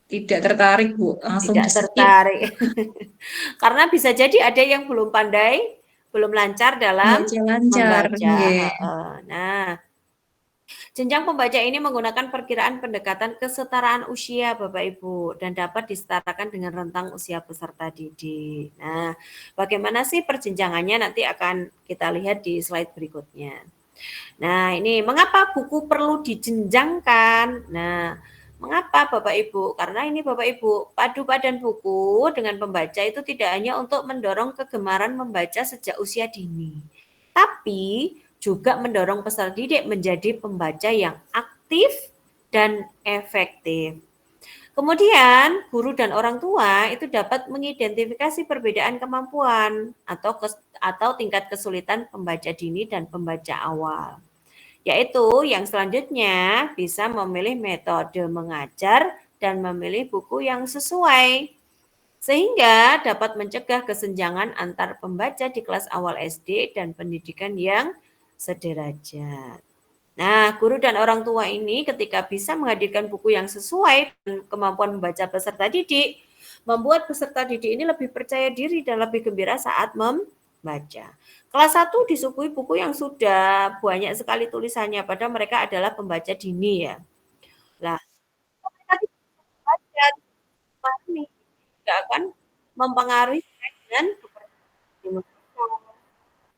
A: Tidak tertarik, Bu. Langsung
B: Tidak
A: di-skip.
B: tertarik. Karena bisa jadi ada yang belum pandai, belum lancar dalam
A: Lancar.
B: membaca.
A: Yeah.
B: Nah, jenjang pembaca ini menggunakan perkiraan pendekatan kesetaraan usia Bapak Ibu dan dapat disetarakan dengan rentang usia peserta didik. Nah, bagaimana sih perjenjangannya nanti akan kita lihat di slide berikutnya. Nah, ini mengapa buku perlu dijenjangkan? Nah, mengapa Bapak Ibu? Karena ini Bapak Ibu, padu padan buku dengan pembaca itu tidak hanya untuk mendorong kegemaran membaca sejak usia dini, tapi juga mendorong peserta didik menjadi pembaca yang aktif dan efektif. Kemudian, guru dan orang tua itu dapat mengidentifikasi perbedaan kemampuan atau tingkat kesulitan pembaca dini dan pembaca awal. Yaitu yang selanjutnya bisa memilih metode mengajar dan memilih buku yang sesuai. Sehingga dapat mencegah kesenjangan antar pembaca di kelas awal SD dan pendidikan yang sederajat. Nah, guru dan orang tua ini ketika bisa menghadirkan buku yang sesuai dengan kemampuan membaca peserta didik, membuat peserta didik ini lebih percaya diri dan lebih gembira saat membaca. Kelas 1 disuguhi buku yang sudah banyak sekali tulisannya, padahal mereka adalah pembaca dini ya. Lah, mereka tidak memahami, tidak akan mempengaruhi dengan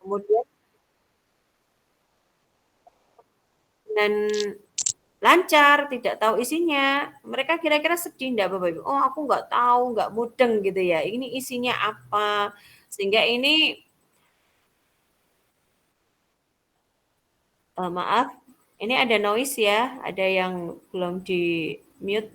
B: kemudian dengan lancar, tidak tahu isinya, mereka kira-kira sedih enggak Bapak Ibu? Oh, aku nggak tahu, nggak mudeng gitu ya. Ini isinya apa? Sehingga ini maaf, ini ada noise ya, ada yang belum di mute.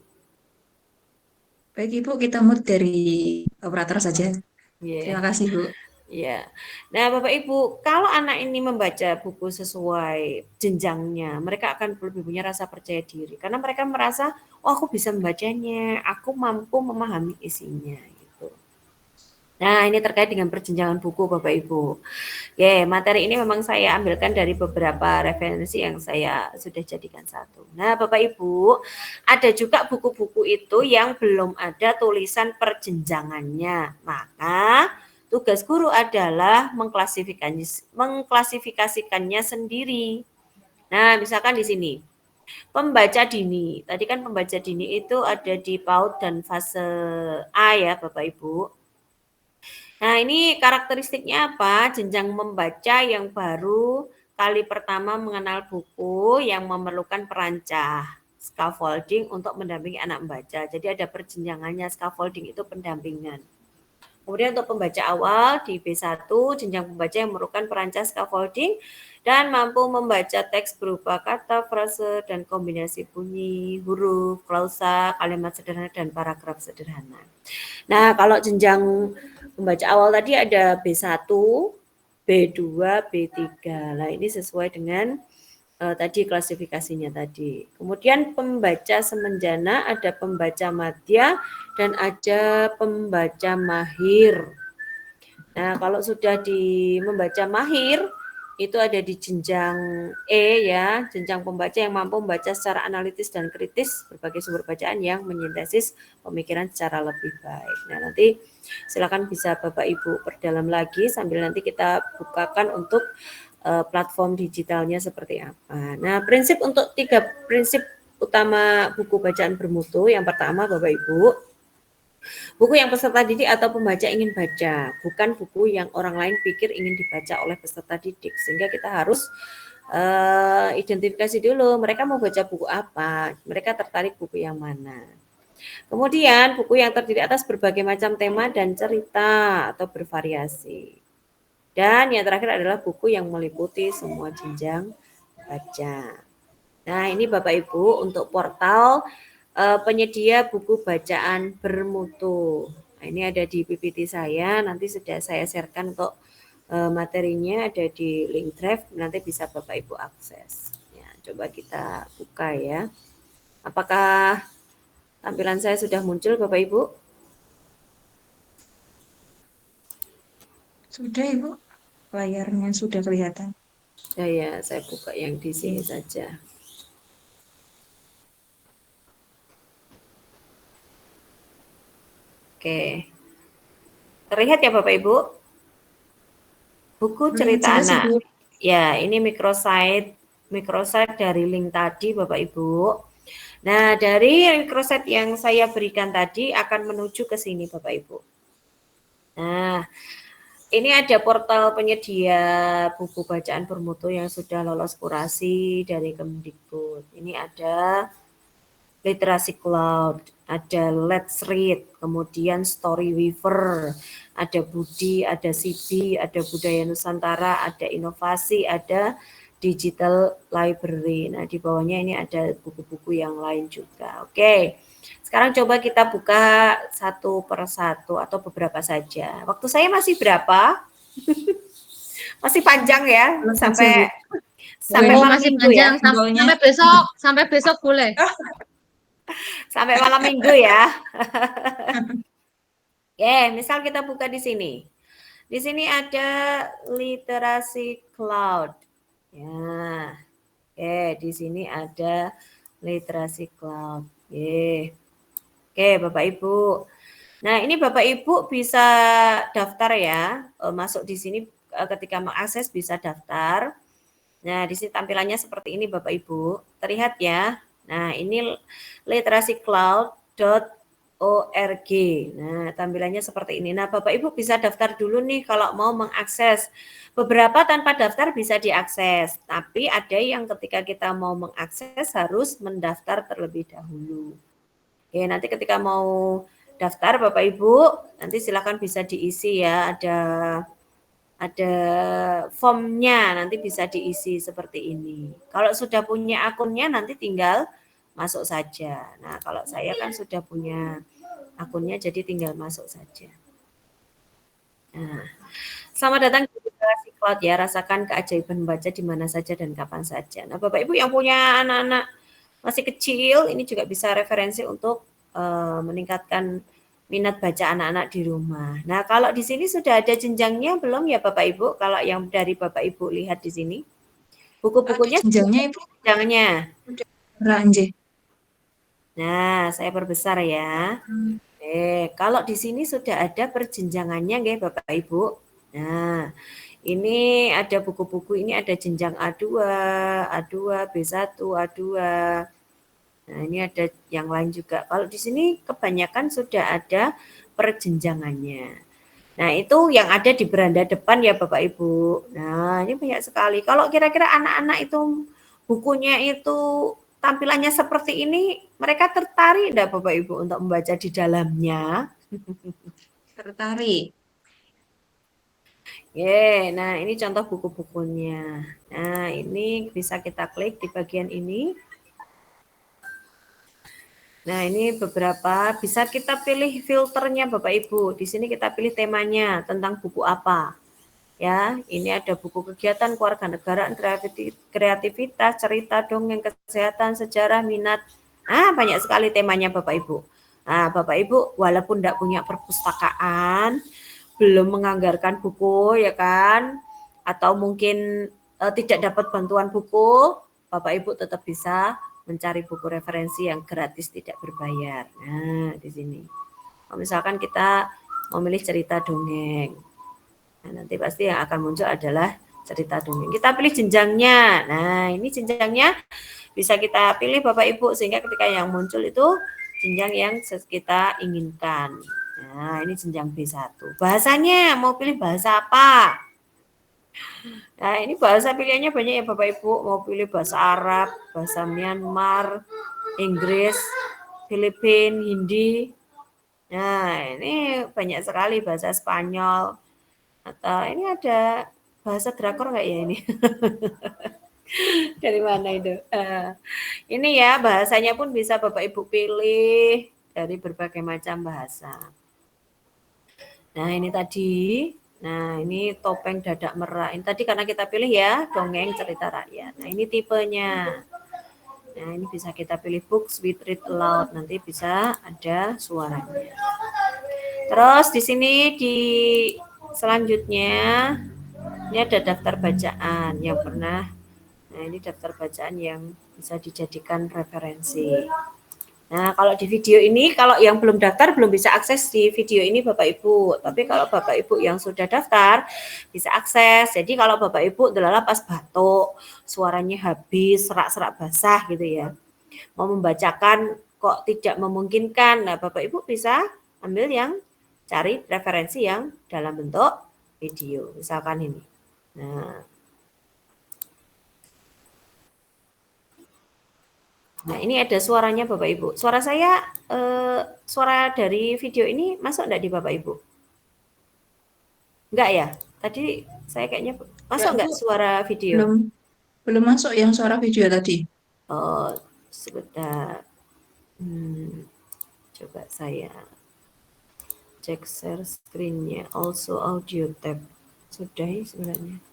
A: Baik Ibu, kita mute dari operator saja. Terima kasih Bu.
B: Ya. Nah, Bapak Ibu, kalau anak ini membaca buku sesuai jenjangnya, mereka akan lebih punya rasa percaya diri karena mereka merasa, oh aku bisa membacanya, aku mampu memahami isinya gitu. Nah, ini terkait dengan perjenjangan buku Bapak Ibu. Materi ini memang saya ambilkan dari beberapa referensi yang saya sudah jadikan satu. Nah, Bapak Ibu, ada juga buku-buku itu yang belum ada tulisan perjenjangannya. Maka tugas guru adalah mengklasifikasikannya sendiri. Nah, misalkan di sini, pembaca dini. Tadi kan pembaca dini itu ada di PAUD dan fase A ya, Bapak Ibu. Nah, ini karakteristiknya apa? Jenjang membaca yang baru kali pertama mengenal buku yang memerlukan perancah scaffolding untuk mendampingi anak membaca. Jadi ada perjenjangannya, scaffolding itu pendampingan. Kemudian untuk pembaca awal di B1, jenjang pembaca yang memerlukan perancah scaffolding dan mampu membaca teks berupa kata, frase, dan kombinasi bunyi, huruf, klausa, kalimat sederhana, dan paragraf sederhana. Nah, kalau jenjang pembaca awal tadi ada B1, B2, B3. Nah, ini sesuai dengan tadi klasifikasinya tadi. Kemudian pembaca semenjana, ada pembaca madya, dan ada pembaca mahir. Nah, kalau sudah di membaca mahir, itu ada di jenjang E ya, jenjang pembaca yang mampu membaca secara analitis dan kritis berbagai sumber bacaan yang menyintesis pemikiran secara lebih baik. Nah, nanti silakan bisa Bapak Ibu perdalam lagi sambil nanti kita bukakan untuk platform digitalnya seperti apa. Nah, tiga prinsip utama buku bacaan bermutu. Yang pertama, Bapak Ibu, buku yang peserta didik atau pembaca ingin baca, bukan buku yang orang lain pikir ingin dibaca oleh peserta didik. Sehingga kita harus identifikasi dulu, mereka mau baca buku apa, mereka tertarik buku yang mana. Kemudian buku yang terdiri atas berbagai macam tema dan cerita atau bervariasi. Dan yang terakhir adalah buku yang meliputi semua jenjang baca. Nah, ini Bapak Ibu untuk portal penyedia buku bacaan bermutu. Nah, ini ada di PPT saya, nanti sudah saya sharekan untuk materinya ada di link drive, nanti bisa Bapak Ibu akses. Ya, coba kita buka ya. Apakah tampilan saya sudah muncul Bapak Ibu?
A: Sudah Ibu, layarnya sudah kelihatan.
B: Saya buka yang di sini saja. Oke. Terlihat ya Bapak Ibu? Buku cerita anak. Ibu. Ya, ini microsite dari link tadi Bapak Ibu. Nah, dari microsite yang saya berikan tadi akan menuju ke sini Bapak Ibu. Nah, ini ada portal penyedia buku bacaan bermutu yang sudah lolos kurasi dari Kemdikbud. Ini ada Literasi Cloud, ada Let's Read, kemudian Storyweaver, ada Budi, ada Sibi, ada Budaya Nusantara, ada Inovasi, ada Digital Library. Nah, di bawahnya ini ada buku-buku yang lain juga. Oke, sekarang coba kita buka satu per satu atau beberapa saja. Waktu saya masih berapa? Masih panjang ya, sampai malam
C: masih
B: minggu
C: panjang,
B: ya.
C: Sampai besok boleh.
B: Sampai malam minggu ya. Misal kita buka di sini. Di sini ada Literasi Cloud. Ya. Di sini ada Literasi Cloud. Bapak Ibu. Nah, ini Bapak Ibu bisa daftar ya. Masuk di sini ketika mengakses bisa daftar. Nah, di sini tampilannya seperti ini Bapak Ibu. Terlihat ya. Nah, ini literacicloud.org. Nah, tampilannya seperti ini. Nah, Bapak Ibu bisa daftar dulu nih kalau mau mengakses. Beberapa tanpa daftar bisa diakses, tapi ada yang ketika kita mau mengakses harus mendaftar terlebih dahulu. Nanti ketika mau daftar Bapak Ibu, nanti silakan bisa diisi ya, ada formnya, nanti bisa diisi seperti ini. Kalau sudah punya akunnya nanti tinggal masuk saja. Nah, kalau saya kan sudah punya akunnya jadi tinggal masuk saja. Nah, selamat datang di Literasi Cloud ya, rasakan keajaiban membaca di mana saja dan kapan saja. Nah, Bapak Ibu yang punya anak-anak masih kecil, ini juga bisa referensi untuk meningkatkan minat baca anak-anak di rumah. Nah, kalau di sini sudah ada jenjangnya belum ya Bapak Ibu? Kalau yang dari Bapak Ibu lihat di sini, buku-bukunya
A: jenjangnya Ibu?
B: Jenjangnya.
A: Ranjih.
B: Nah, saya perbesar ya. Kalau di sini sudah ada perjenjangannya nggih Bapak Ibu. Nah, ini ada buku-buku, ini ada jenjang A2, A2, B1, A2. Nah, ini ada yang lain juga. Kalau di sini kebanyakan sudah ada perjenjangannya. Nah, itu yang ada di beranda depan ya Bapak Ibu. Nah, ini banyak sekali. Kalau kira-kira anak-anak itu bukunya itu tampilannya seperti ini, mereka tertarik enggak Bapak Ibu untuk membaca di dalamnya?
A: Tertarik.
B: Nah ini contoh buku-bukunya. Nah, ini bisa kita klik di bagian ini. Nah, ini beberapa, bisa kita pilih filternya Bapak Ibu. Di sini kita pilih temanya, tentang buku apa. Ya, ini ada buku kegiatan kewarganegaraan, kreativitas, cerita, dongeng, kesehatan, sejarah, minat. Banyak sekali temanya Bapak Ibu. Nah, Bapak Ibu walaupun tidak punya perpustakaan, belum menganggarkan buku ya kan, atau mungkin tidak dapat bantuan buku, Bapak Ibu tetap bisa mencari buku referensi yang gratis tidak berbayar. Nah, di sini. Kalau misalkan kita memilih cerita dongeng, nah, nanti pasti yang akan muncul adalah cerita dongeng. Kita pilih jenjangnya. Nah, ini jenjangnya bisa kita pilih Bapak Ibu sehingga ketika yang muncul itu jenjang yang kita inginkan. Nah, ini jenjang B1. Bahasanya mau pilih bahasa apa? Nah, ini bahasa pilihannya banyak ya Bapak Ibu. Mau pilih bahasa Arab, bahasa Myanmar, Inggris, Filipina, Hindi. Nah, ini banyak sekali bahasa Spanyol. Atau ini ada bahasa drakor nggak ya ini? Dari mana itu? Ini ya bahasanya pun bisa Bapak Ibu pilih dari berbagai macam bahasa. Nah, ini tadi. Nah, ini topeng dadak merah. Ini tadi karena kita pilih ya, dongeng cerita rakyat. Nah, ini tipenya. Nah, ini bisa kita pilih books with read aloud. Nanti bisa ada suaranya. Terus di sini di selanjutnya ini ada daftar bacaan yang pernah. Nah, ini daftar bacaan yang bisa dijadikan referensi. Nah, kalau di video ini, kalau yang belum daftar belum bisa akses di video ini Bapak Ibu. Tapi kalau Bapak Ibu yang sudah daftar bisa akses. Jadi kalau Bapak Ibu delala pas batuk, suaranya habis, serak-serak basah gitu ya. Mau membacakan kok tidak memungkinkan. Nah, Bapak Ibu bisa ambil yang cari referensi yang dalam bentuk video. Misalkan ini. Nah, ini ada suaranya Bapak Ibu. Suara saya, suara dari video ini masuk enggak di Bapak Ibu? Enggak ya? Tadi saya kayaknya masuk enggak suara video?
A: Belum masuk yang suara video tadi.
B: Oh, sebentar. Coba saya cek share screen-nya. Also audio tab. Sudah ya sebenarnya.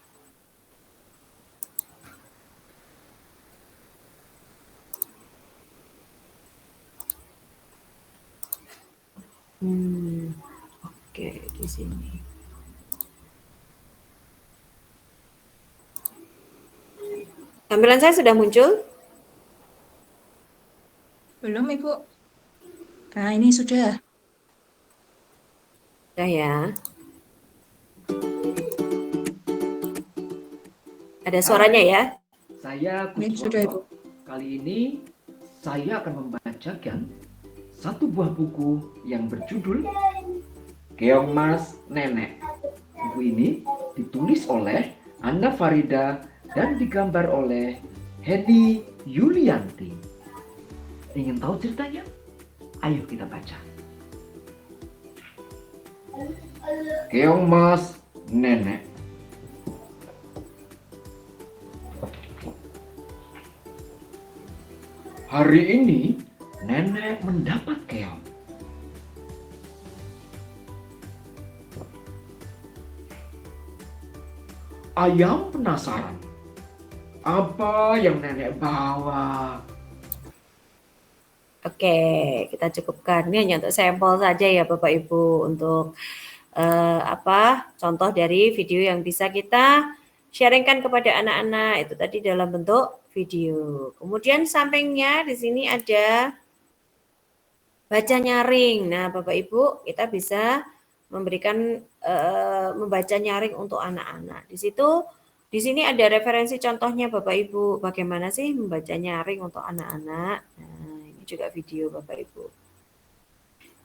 B: Oke, di sini. Tampilan saya sudah muncul?
A: Belum, Ibu. Nah, ini sudah.
B: Sudah ya. Ada suaranya ya?
D: Saya Kuswoto. Kali ini saya akan membacakan satu buah buku yang berjudul Keong Mas Nenek. Buku ini ditulis oleh Anna Farida dan digambar oleh Hedi Yulianti. Ingin tahu ceritanya? Ayo kita baca. Keong Mas Nenek. Hari ini nenek mendapat keong. Ayam penasaran. Apa yang nenek bawa?
B: Oke, kita cukupkan. Ini hanya untuk sampel saja ya Bapak Ibu untuk contoh dari video yang bisa kita sharingkan kepada anak-anak itu tadi dalam bentuk video. Kemudian sampingnya di sini ada baca nyaring. Nah, Bapak Ibu, kita bisa memberikan membaca nyaring untuk anak-anak. Di sini ada referensi contohnya Bapak Ibu, bagaimana sih membaca nyaring untuk anak-anak. Nah, ini juga video Bapak Ibu.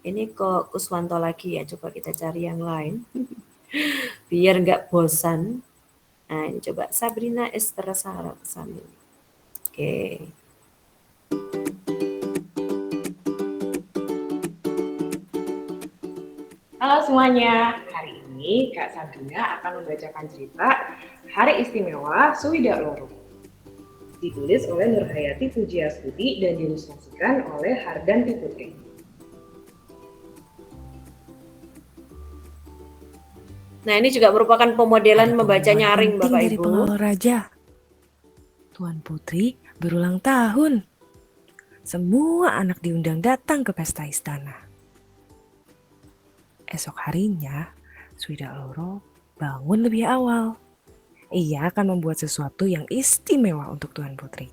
B: Ini kok Kuswanto lagi ya, coba kita cari yang lain. Biar nggak bosan. Nah, ini coba Sabrina Esther Samin. Oke.
E: Halo semuanya, hari ini Kak Sabrina akan membacakan cerita Hari Istimewa Swidak Loro. Ditulis oleh Nurhayati Pujiastuti dan diilustrasikan oleh Hardanti Putri.
B: Nah, ini juga merupakan pemodelan membaca nyaring Bapak
F: dari
B: Ibu.
F: Pengawal Raja. Tuan Putri berulang tahun. Semua anak diundang datang ke pesta istana. Esok harinya, Swidak Loro bangun lebih awal. ia akan membuat sesuatu yang istimewa untuk Tuan Putri.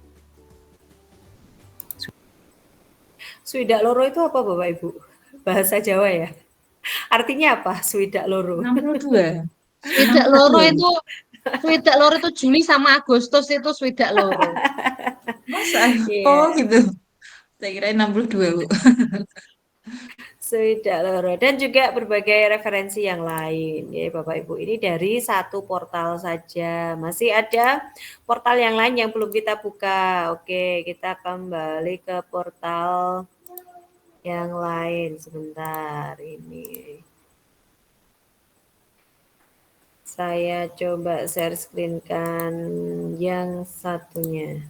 B: Swidak loro itu apa Bapak Ibu? Bahasa Jawa ya? Artinya apa swidak loro?
A: 62.
C: Swidak loro itu Juli sama Agustus itu swidak loro.
A: Masa?
B: Iya.
A: Oh gitu. Saya kira 62, Bu.
B: Swidak loro dan juga berbagai referensi yang lain ya Bapak Ibu. Ini dari satu portal saja. Masih ada portal yang lain yang belum kita buka. Oke, kita kembali ke portal yang lain sebentar ini. Saya coba share screen-kan yang satunya.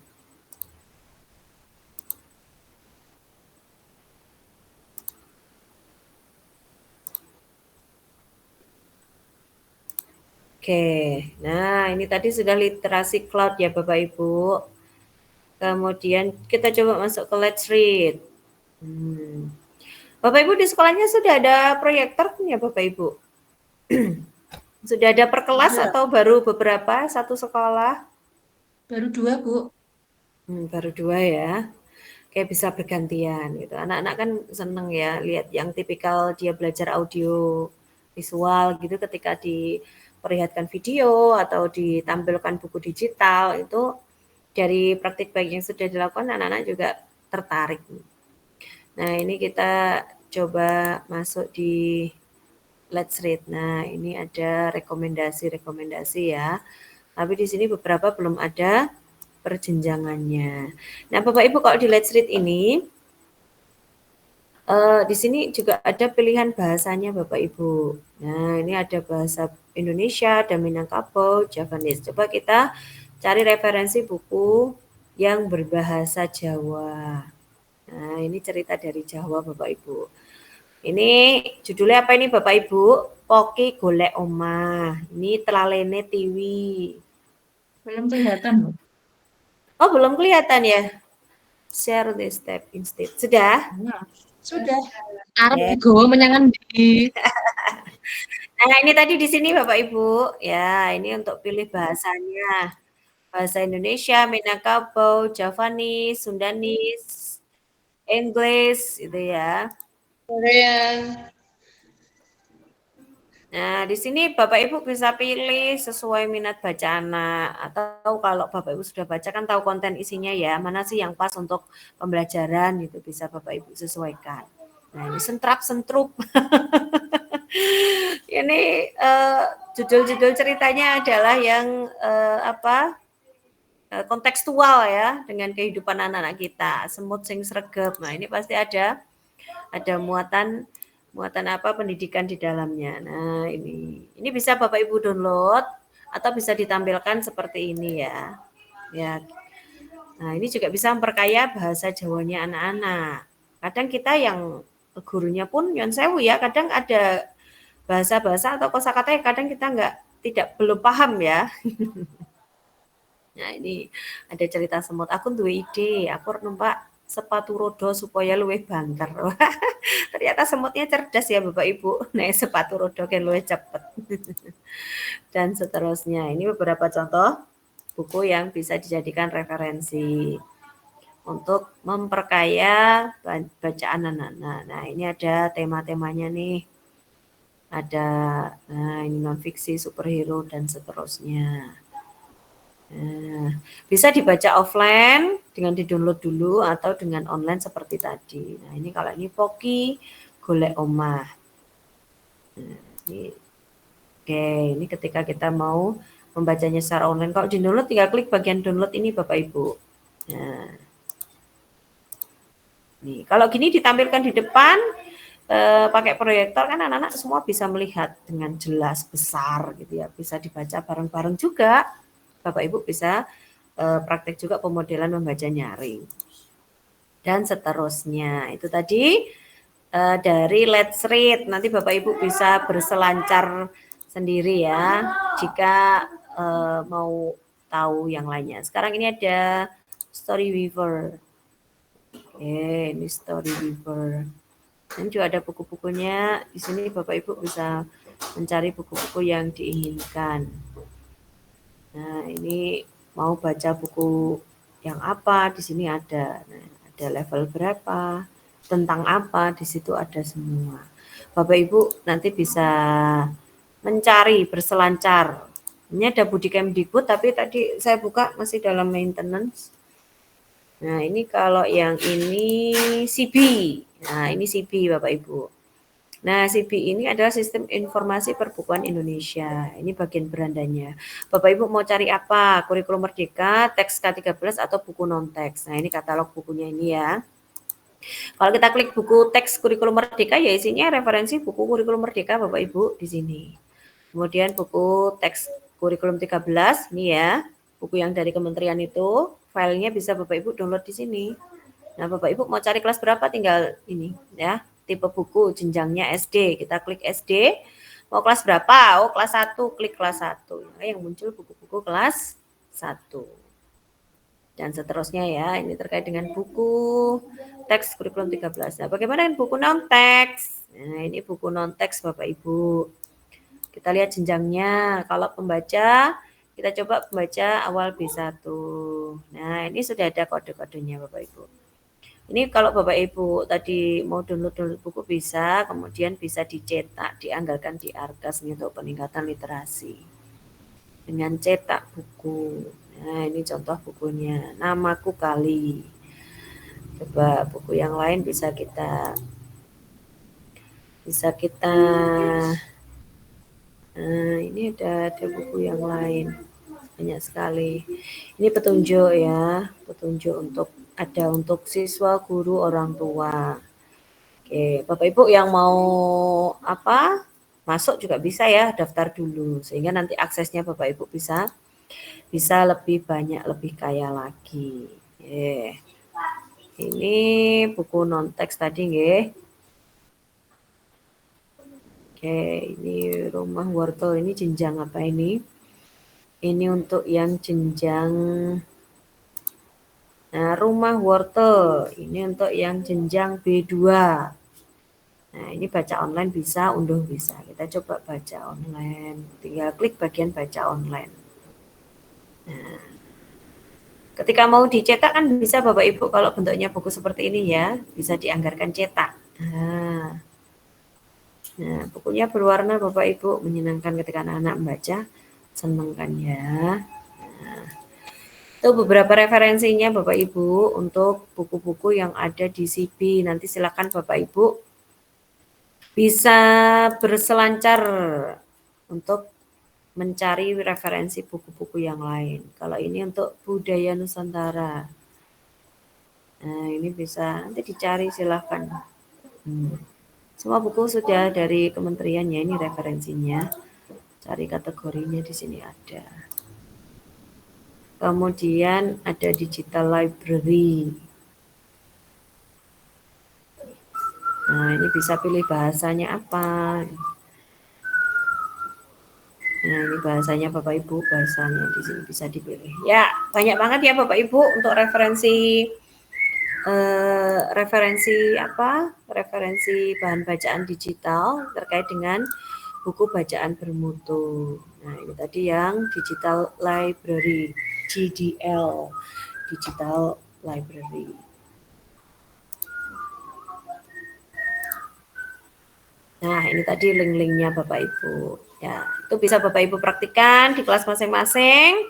B: Oke, nah ini tadi sudah literasi cloud ya Bapak Ibu. Kemudian kita coba masuk ke Let's Read. Bapak Ibu di sekolahnya sudah ada proyektor ya Bapak Ibu? Sudah ada per kelas
A: Ada.
B: atau baru beberapa satu sekolah?
A: Baru 2, Bu.
B: Baru 2 ya. Kayak bisa bergantian gitu. Anak-anak kan seneng ya lihat yang tipikal dia belajar audio visual gitu ketika diperlihatkan video atau ditampilkan buku digital itu dari praktik baik yang sudah dilakukan anak-anak juga tertarik. Nah, ini kita coba masuk di Let's Read. Nah, ini ada rekomendasi-rekomendasi ya. Tapi di sini beberapa belum ada perjenjangannya. Nah, Bapak Ibu kalau di Let's Read ini di sini juga ada pilihan bahasanya Bapak Ibu. Nah, ini ada bahasa Indonesia, ada Minangkabau, Javanese. Coba kita cari referensi buku yang berbahasa Jawa. Nah, ini cerita dari Jawa Bapak Ibu. Ini judulnya apa ini Bapak Ibu? Poki Golek Omah. Ini Telalene Tiwi.
A: Belum kelihatan, Bu.
B: Oh, belum kelihatan ya? Share the step instead. Sudah?
A: Nah, sudah.
C: Arep digawa menyang endi?
B: Nah, ini tadi di sini Bapak Ibu. Ya, ini untuk pilih bahasanya. Bahasa Indonesia, Minangkabau, Javanese, Sundanese, English itu ya. Nah, di sini Bapak Ibu bisa pilih sesuai minat baca anak atau kalau Bapak Ibu sudah baca kan tahu konten isinya ya, mana sih yang pas untuk pembelajaran itu bisa Bapak Ibu sesuaikan. Nah, ini sentrap-sentrup. Ini judul-judul ceritanya adalah yang kontekstual ya dengan kehidupan anak-anak kita. Semut sing sregep. Nah, ini pasti ada muatan apa pendidikan di dalamnya. Nah, ini bisa Bapak Ibu download atau bisa ditampilkan seperti ini ya. Ya. Nah, ini juga bisa memperkaya bahasa Jawanya anak-anak. Kadang kita yang gurunya pun nyon sewu ya, kadang ada bahasa-bahasa atau kosakata yang kadang kita belum paham ya. Nah, ini ada cerita semut. Aku duwe ide, aku numpak sepatu roda supaya luwih banter. Ternyata semutnya cerdas ya Bapak Ibu. Nah, sepatu roda kan luwih cepet. Dan seterusnya. Ini beberapa contoh buku yang bisa dijadikan referensi untuk memperkaya bacaan anak-anak. Nah, ini ada tema-temanya nih. Ada ini non-fiksi, superhero dan seterusnya. Nah, bisa dibaca offline dengan di-download dulu atau dengan online seperti tadi. Nah, ini kalau ini Poki Golek Omah. Nah, ini ketika kita mau membacanya secara online. Kalau di-download tinggal klik bagian download ini Bapak Ibu. Nah, nih, kalau gini ditampilkan di depan pakai proyektor kan anak-anak semua bisa melihat dengan jelas besar gitu ya. Bisa dibaca bareng-bareng juga. Bapak Ibu bisa praktek juga pemodelan membaca nyaring. Dan seterusnya. Itu tadi dari Let's Read. Nanti Bapak Ibu bisa berselancar sendiri ya jika mau tahu yang lainnya. Sekarang ini ada Storyweaver. Oke, ini Storyweaver. Dan juga ada buku-bukunya. Di sini Bapak Ibu bisa mencari buku-buku yang diinginkan. Nah, ini mau baca buku yang apa, di sini ada. Nah, ada level berapa, tentang apa, di situ ada semua. Bapak Ibu nanti bisa mencari, berselancar. Ini ada Budikemdikbud, tapi tadi saya buka masih dalam maintenance. Nah, ini kalau yang ini CB. Nah, ini CB Bapak Ibu. Nah, CB ini adalah Sistem Informasi Perbukuan Indonesia. Ini bagian berandanya. Bapak Ibu mau cari apa? Kurikulum Merdeka, teks K13 atau buku non-teks. Nah, ini katalog bukunya ini ya. Kalau kita klik buku teks kurikulum merdeka, ya isinya referensi buku kurikulum merdeka Bapak Ibu di sini. Kemudian buku teks kurikulum 13, ini ya, buku yang dari kementerian itu, filenya bisa Bapak Ibu download di sini. Nah, Bapak Ibu mau cari kelas berapa tinggal ini ya, tipe buku jenjangnya SD, kita klik SD. Mau kelas berapa? Oh, kelas 1, klik kelas 1. Nah, yang muncul buku-buku kelas 1. Dan seterusnya ya, ini terkait dengan buku teks kurikulum 13. Nah, bagaimana dengan buku non-teks? Nah, ini buku non-teks Bapak Ibu. Kita lihat jenjangnya. Kalau pembaca, kita coba pembaca awal B1. Nah, ini sudah ada kode-kodenya Bapak Ibu. Ini kalau Bapak Ibu tadi mau download buku bisa, kemudian bisa dicetak, dianggarkan di Arkas ini untuk peningkatan literasi. Dengan cetak buku. Nah, ini contoh bukunya. Namaku Kali. Coba buku yang lain bisa kita ini ada buku yang lain banyak sekali. Ini petunjuk ya, petunjuk untuk siswa, guru, orang tua. Oke, Bapak Ibu yang mau apa masuk juga bisa ya, daftar dulu sehingga nanti aksesnya Bapak Ibu bisa lebih banyak, lebih kaya lagi. Ini buku non-teks tadi nggih. Oke, ini rumah wortel, ini jenjang apa ini? Ini untuk yang jenjang rumah wortel, ini untuk yang jenjang B2. Nah, ini baca online bisa, unduh bisa. Kita coba baca online. Tinggal klik bagian baca online. Nah, ketika mau dicetak kan bisa Bapak Ibu kalau bentuknya buku seperti ini ya, bisa dianggarkan cetak. Nah, bukunya berwarna Bapak Ibu, menyenangkan ketika anak-anak membaca, senang kan ya. Nah, itu beberapa referensinya Bapak Ibu untuk buku-buku yang ada di CB. Nanti silakan Bapak Ibu bisa berselancar untuk mencari referensi buku-buku yang lain. Kalau ini untuk budaya Nusantara. Nah, ini bisa nanti dicari silahkan. Semua buku sudah dari kementerian ya, ini referensinya. Cari kategorinya di sini ada. Kemudian ada digital library. Nah, ini bisa pilih bahasanya apa. Nah, ini bahasanya Bapak Ibu, bahasanya di sini bisa dipilih. Ya, banyak banget ya Bapak Ibu untuk referensi referensi bahan bacaan digital terkait dengan buku bacaan bermutu. Nah, ini tadi yang digital library, GDL, digital library. Nah, ini tadi link-linknya Bapak Ibu. Ya, itu bisa Bapak Ibu praktikkan di kelas masing-masing.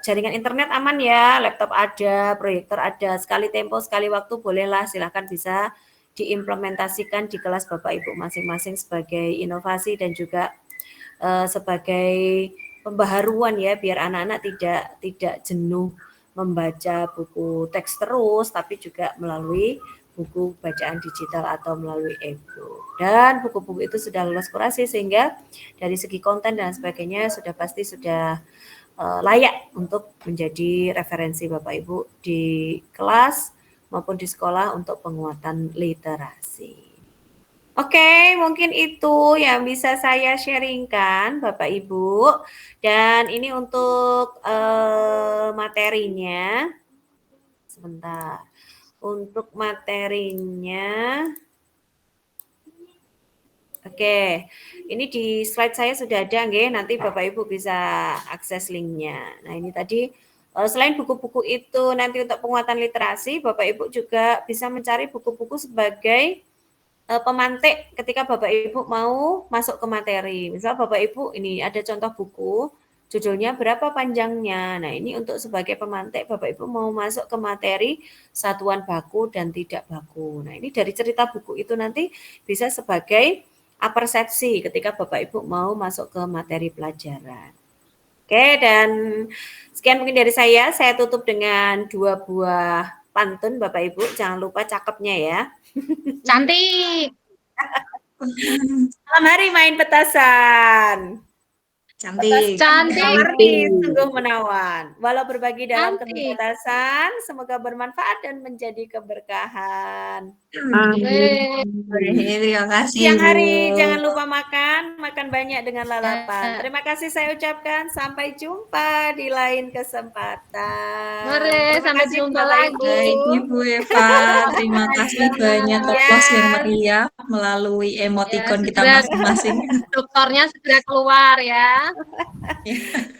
B: Jaringan internet aman ya, laptop ada, proyektor ada, sekali tempo, sekali waktu bolehlah, silahkan bisa diimplementasikan di kelas Bapak Ibu masing-masing sebagai inovasi dan juga sebagai pembaharuan ya, biar anak-anak tidak jenuh membaca buku teks terus, tapi juga melalui buku bacaan digital atau melalui e-book. Dan buku-buku itu sudah lolos kurasi sehingga dari segi konten dan sebagainya sudah layak untuk menjadi referensi Bapak Ibu di kelas maupun di sekolah untuk penguatan literasi. Oke, mungkin itu yang bisa saya sharingkan Bapak Ibu. Dan ini untuk materinya. Sebentar. Untuk materinya. Oke, ini di slide saya sudah ada nggih, nanti Bapak Ibu bisa akses linknya. Nah ini tadi selain buku-buku itu nanti untuk penguatan literasi, Bapak Ibu juga bisa mencari buku-buku sebagai pemantik ketika Bapak Ibu mau masuk ke materi. Misal Bapak Ibu ini ada contoh buku, judulnya berapa panjangnya. Nah ini untuk sebagai pemantik Bapak Ibu mau masuk ke materi satuan baku dan tidak baku. Nah ini dari cerita buku itu nanti bisa sebagai persepsi ketika Bapak Ibu mau masuk ke materi pelajaran. Oke, dan sekian mungkin dari saya tutup dengan 2 buah pantun Bapak Ibu, jangan lupa cakepnya ya.
C: Cantik.
B: Malam hari main petasan.
A: Cantik.
C: Cantik.
B: Hari sungguh menawan. Walau berbagi dalam
C: Cantik.
B: keterbatasan, semoga bermanfaat dan menjadi keberkahan.
C: Weh.
A: Terima kasih,
B: Siang hari
A: Bu.
B: jangan lupa makan banyak dengan lalapan.
C: Ya.
B: Terima kasih saya ucapkan. Sampai jumpa di lain kesempatan.
C: Mari,
B: Terima
C: sampai
B: kasih
C: jumpa
B: Bapak
C: lagi.
B: Ibu.
A: Baik, Ibu Eva. Terima kasih banyak oplos yang meriah melalui
C: Ya,
A: emoticon kita
C: segera
A: masing-masing.
C: dokternya segera keluar ya.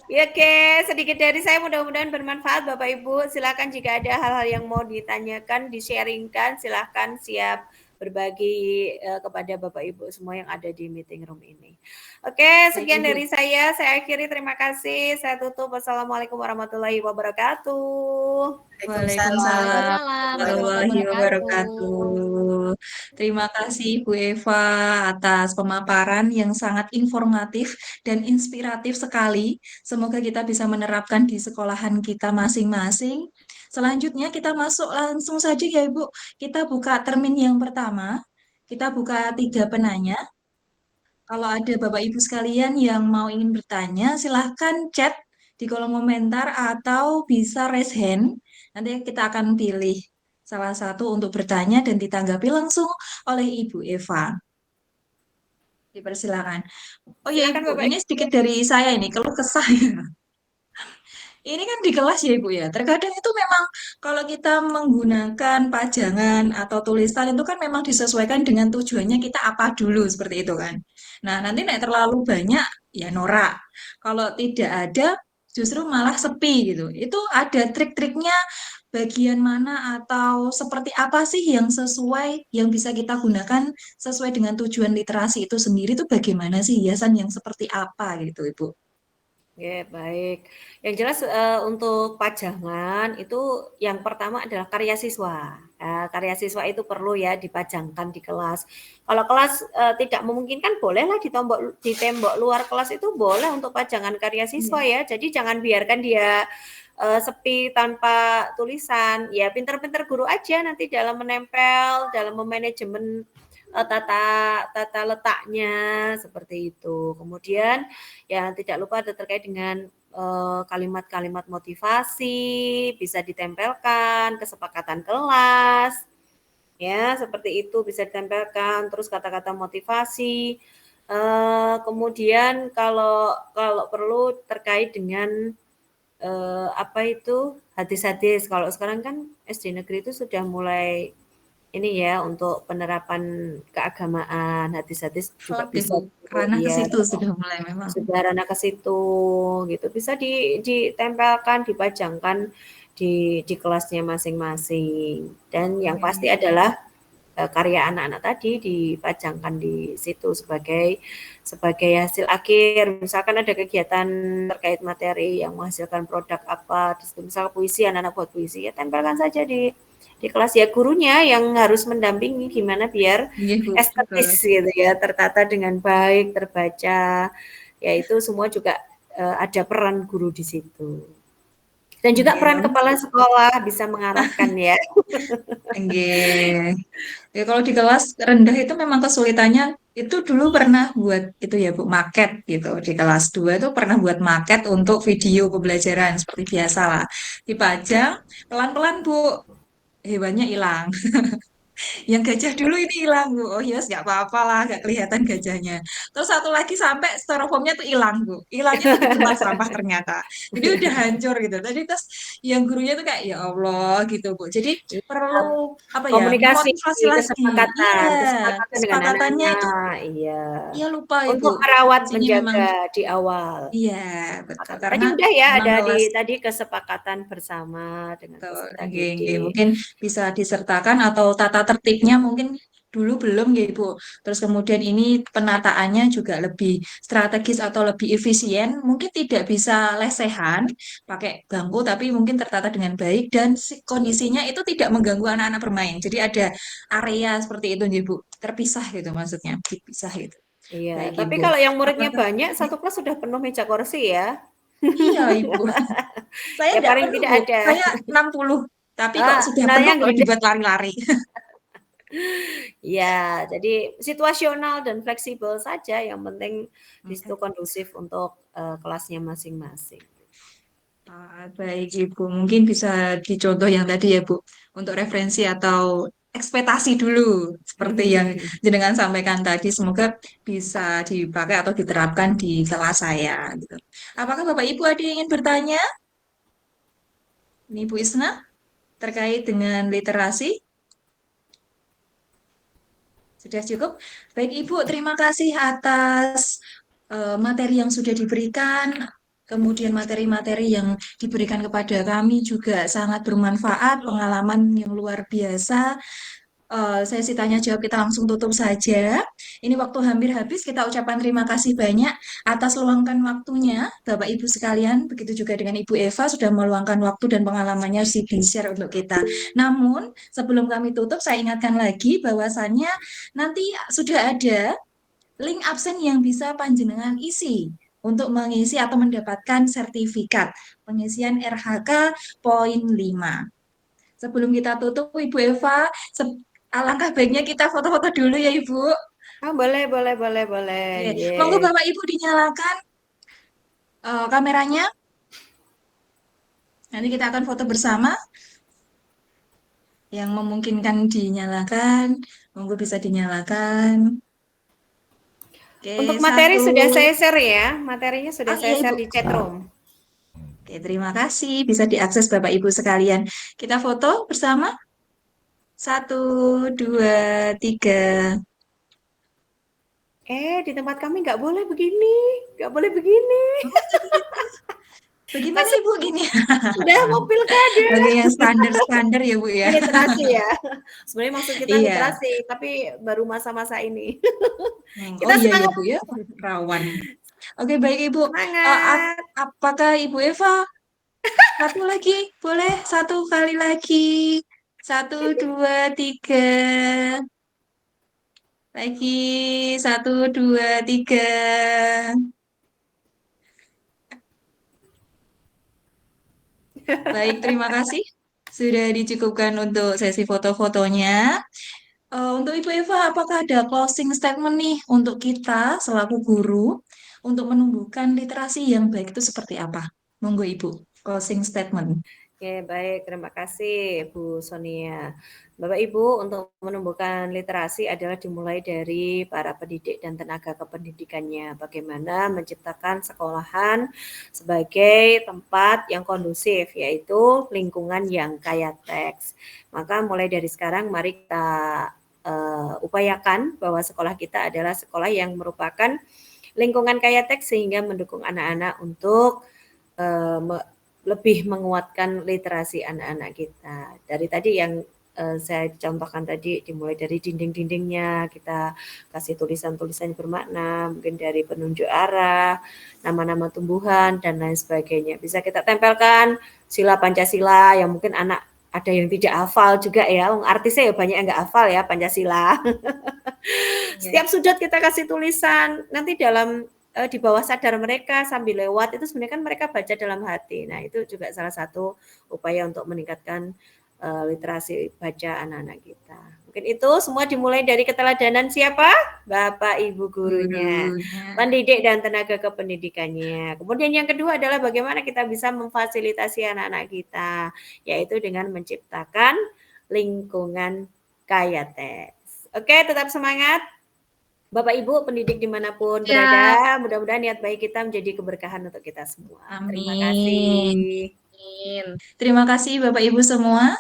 B: Ya, oke, sedikit dari saya mudah-mudahan bermanfaat Bapak Ibu. Silakan jika ada hal-hal yang mau ditanyakan, di-sharingkan, silakan siap berbagi kepada Bapak Ibu semua yang ada di meeting room ini. Oke, sekian
A: Ibu.
B: dari saya akhiri, terima kasih. Saya tutup. Wassalamualaikum warahmatullahi wabarakatuh.
A: Waalaikumsalam warahmatullahi
C: Wabarakatuh.
A: wabarakatuh. Terima kasih Bu Eva atas pemaparan yang sangat informatif dan inspiratif sekali. Semoga kita bisa menerapkan di sekolahan kita masing-masing. Selanjutnya kita masuk langsung saja ya Ibu. Kita buka termin yang pertama. Kita buka 3 penanya. Kalau ada Bapak Ibu sekalian yang mau ingin bertanya, silahkan chat di kolom komentar atau bisa raise hand. Nanti kita akan pilih salah satu untuk bertanya dan ditanggapi langsung oleh Ibu Eva. Dipersilakan. Oh ya
B: Silakan,
A: Ibu,
B: Bapak
A: ini
B: Ibu.
A: sedikit dari saya ini, keluh kesah ya. Ini kan di kelas ya Ibu ya, terkadang itu memang kalau kita menggunakan pajangan atau tulisan itu kan memang disesuaikan dengan tujuannya kita apa dulu seperti itu kan. Nah nanti nek terlalu banyak ya norak, kalau tidak ada justru malah sepi gitu. Itu ada trik-triknya bagian mana atau seperti apa sih yang sesuai, yang bisa kita gunakan sesuai dengan tujuan literasi itu sendiri itu bagaimana sih hiasan yang seperti apa gitu Ibu?
B: Ya, baik. Yang jelas untuk pajangan itu yang pertama adalah karya siswa. Karya siswa itu perlu ya dipajangkan di kelas. Kalau kelas tidak memungkinkan bolehlah di tembok luar kelas itu boleh untuk pajangan karya siswa ya. Jadi jangan biarkan dia sepi tanpa tulisan. Ya pinter-pinter guru aja nanti dalam menempel, dalam memanajemen tata letaknya seperti itu. Kemudian yang tidak lupa ada terkait dengan kalimat-kalimat motivasi bisa ditempelkan, kesepakatan kelas, ya seperti itu bisa ditempelkan. Terus kata-kata motivasi. Kemudian kalau perlu terkait dengan apa itu hadis-hadis. Kalau sekarang kan SD negeri itu sudah mulai ini ya untuk penerapan keagamaan, hadis-hadis juga bisa
A: Ranah ke
B: ya
A: situ sudah mulai memang.
B: sudah ranah ke situ gitu. Bisa ditempelkan, dipajangkan di kelasnya masing-masing. Dan yang pasti adalah karya anak-anak tadi dipajangkan di situ sebagai hasil akhir. Misalkan ada kegiatan terkait materi yang menghasilkan produk apa, di situ misalnya puisi, anak-anak buat puisi, ya tempelkan saja di kelas ya, gurunya yang harus mendampingi gimana biar estetis gitu ya, tertata dengan baik, terbaca. Ya itu semua juga ada peran guru di situ. Dan juga peran kepala sekolah bisa mengarahkan ya.
A: Ya kalau di kelas rendah itu memang kesulitannya itu dulu pernah buat itu ya Bu, maket gitu. Di kelas 2 itu pernah buat maket untuk video pembelajaran seperti biasa lah. Dipajang, pelan-pelan Bu, hewannya hilang. Yang gajah dulu ini hilang Bu. Oh yes, nggak apa-apa lah, nggak kelihatan gajahnya. Terus satu lagi sampai styrofoamnya tuh hilang Bu. Hilangnya tuh di tempat sampah ternyata. Jadi udah hancur gitu. Tadi terus yang gurunya tuh kayak ya Allah gitu Bu. Jadi
B: Iya,
A: perlu apa ya,
B: komunikasi,
A: motivasi lagi. Iya,
B: kesepakatan dengan
A: kesepakatannya itu
B: anak-anak, iya.
A: iya lupa Ibu.
B: Untuk merawat,
A: Kuncinya memang
B: menjaga di awal.
A: iya betul
B: Tadi
A: karena
B: udah ya,
A: memang
B: ada
A: kalau
B: di tadi kesepakatan bersama dengan
A: betul,
B: peserta
A: nggih, nggih.
B: didik.
A: Mungkin bisa disertakan atau tata tertibnya mungkin dulu belum ya Ibu. Terus kemudian ini penataannya juga lebih strategis atau lebih efisien. Mungkin tidak bisa lesehan pakai bangku, tapi mungkin tertata dengan baik dan kondisinya itu tidak mengganggu anak-anak bermain. Jadi ada area seperti itu ya Bu, terpisah gitu maksudnya, dipisah gitu.
B: Iya,
A: Baik
B: tapi
A: Ibu.
B: kalau yang muridnya
A: Apakah
B: banyak, satu kelas sudah penuh meja kursi ya.
A: iya Ibu? Saya
B: Ya
A: enggak
B: paling
A: penuh
B: tidak
A: Bu.
B: ada.
A: Saya 60. Tapi kok sudah penuh
B: Nilainya
A: kalau
B: gede.
A: dibuat lari-lari.
B: Ya, jadi situasional dan fleksibel saja. Yang penting di situ
A: Oke.
B: kondusif untuk kelasnya masing-masing.
A: Baik Ibu, mungkin bisa dicontoh yang tadi ya Bu, untuk referensi atau ekspektasi dulu, seperti yang jenengan sampaikan tadi, semoga bisa dipakai atau diterapkan di kelas saya. Gitu. Apakah Bapak Ibu ada yang ingin bertanya? Ini Bu Isna, terkait dengan literasi? Sudah cukup? Baik Ibu, terima kasih atas materi yang sudah diberikan. Kemudian materi-materi yang diberikan kepada kami juga sangat bermanfaat, pengalaman yang luar biasa. Sesi tanya jawab kita langsung tutup saja. Ini waktu hampir habis, kita ucapkan terima kasih banyak atas luangkan waktunya, Bapak Ibu sekalian. Begitu juga dengan Ibu Eva sudah meluangkan waktu dan pengalamannya di-share untuk kita. Namun, sebelum kami tutup, saya ingatkan lagi bahwasannya nanti sudah ada link absen yang bisa panjenengan isi untuk mengisi atau mendapatkan sertifikat pengisian RHK poin 5. Sebelum kita tutup, Ibu Eva, alangkah baiknya kita foto-foto dulu ya Ibu.
B: Boleh, boleh, boleh, boleh.
A: Monggo
B: Yes.
A: Bapak Ibu dinyalakan kameranya. Nanti kita akan foto bersama. Yang memungkinkan dinyalakan, monggo bisa dinyalakan. Oke,
B: Untuk materi
A: satu.
B: sudah saya share ya. Materinya sudah saya
A: Iya
B: share
A: Ibu.
B: di chat room.
A: Oke, terima kasih. Bisa diakses Bapak Ibu sekalian. Kita foto bersama. 1, 2, 3.
B: Di tempat kami nggak boleh begini. Nggak boleh begini.
A: Bagaimana
B: Masuk
A: Ibu gini?
B: sudah mau pilkada.
A: Oke, yang standar-standar ya Bu ya.
B: Literasi ya. Sebenarnya maksud kita
A: Iya.
B: literasi, tapi baru masa-masa ini.
A: Oh
B: Kita
A: iya ya
B: semangat.
A: Bu ya, rawan. Oke, baik Ibu.
B: Semangat.
A: Apakah Ibu Eva satu lagi? Boleh satu kali lagi. 1, 2, 3. Lagi 1, 2, 3. Baik, terima kasih. Sudah dicukupkan untuk sesi foto-fotonya. Untuk Ibu Eva, apakah ada closing statement nih untuk kita selaku guru untuk menumbuhkan literasi yang baik itu seperti apa? Monggo Ibu, closing statement.
B: Oke, baik. Terima kasih Bu Sonia. Bapak Ibu, untuk menumbuhkan literasi adalah dimulai dari para pendidik dan tenaga kependidikannya. Bagaimana menciptakan sekolahan sebagai tempat yang kondusif, yaitu lingkungan yang kaya teks. Maka mulai dari sekarang mari kita upayakan bahwa sekolah kita adalah sekolah yang merupakan lingkungan kaya teks sehingga mendukung anak-anak untuk lebih menguatkan literasi anak-anak kita. Dari tadi yang saya contohkan tadi, dimulai dari dinding-dindingnya, kita kasih tulisan-tulisan bermakna, mungkin dari penunjuk arah, nama-nama tumbuhan, dan lain sebagainya. Bisa kita tempelkan sila Pancasila yang mungkin anak ada yang tidak hafal juga ya, artisnya ya banyak yang nggak hafal ya Pancasila. Setiap sudut kita kasih tulisan, nanti dalam di bawah sadar mereka sambil lewat itu sebenarnya kan mereka baca dalam hati. Nah itu juga salah satu upaya untuk meningkatkan literasi baca anak-anak kita. Mungkin itu semua dimulai dari keteladanan siapa? Bapak Ibu gurunya, pendidik dan tenaga kependidikannya. Kemudian yang kedua adalah bagaimana kita bisa memfasilitasi anak-anak kita, yaitu dengan menciptakan lingkungan Kayates. Oke, tetap semangat. Bapak Ibu pendidik dimanapun
C: Ya.
B: berada, mudah-mudahan niat baik kita menjadi keberkahan untuk kita semua. Terima kasih.
C: Amin.
A: Terima kasih Bapak Ibu semua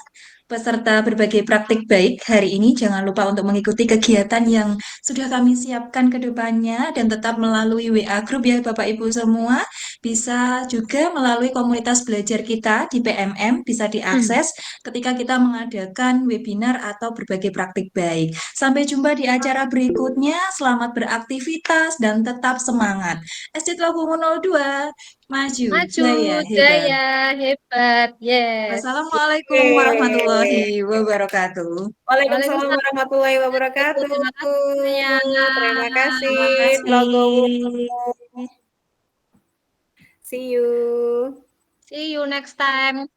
A: peserta berbagai praktik baik hari ini. Jangan lupa untuk mengikuti kegiatan yang sudah kami siapkan ke depannya dan tetap melalui WA Group ya Bapak Ibu semua. Bisa juga melalui komunitas belajar kita di PMM, bisa diakses ketika kita mengadakan webinar atau berbagai praktik baik. Sampai jumpa di acara berikutnya. Selamat beraktivitas dan tetap semangat. SD Tlagungu 02, maju,
C: Maju,
A: jaya, hebat.
C: jaya, hebat. Yes.
A: Wassalamualaikum warahmatullahi wabarakatuh.
B: Waalaikumsalam
C: Waalaikumsalam
B: warahmatullahi wabarakatuh.
C: Terima kasih semuanya.
B: Terima kasih.
A: Terima kasih.
B: Tlagungu. See you.
C: See you next time.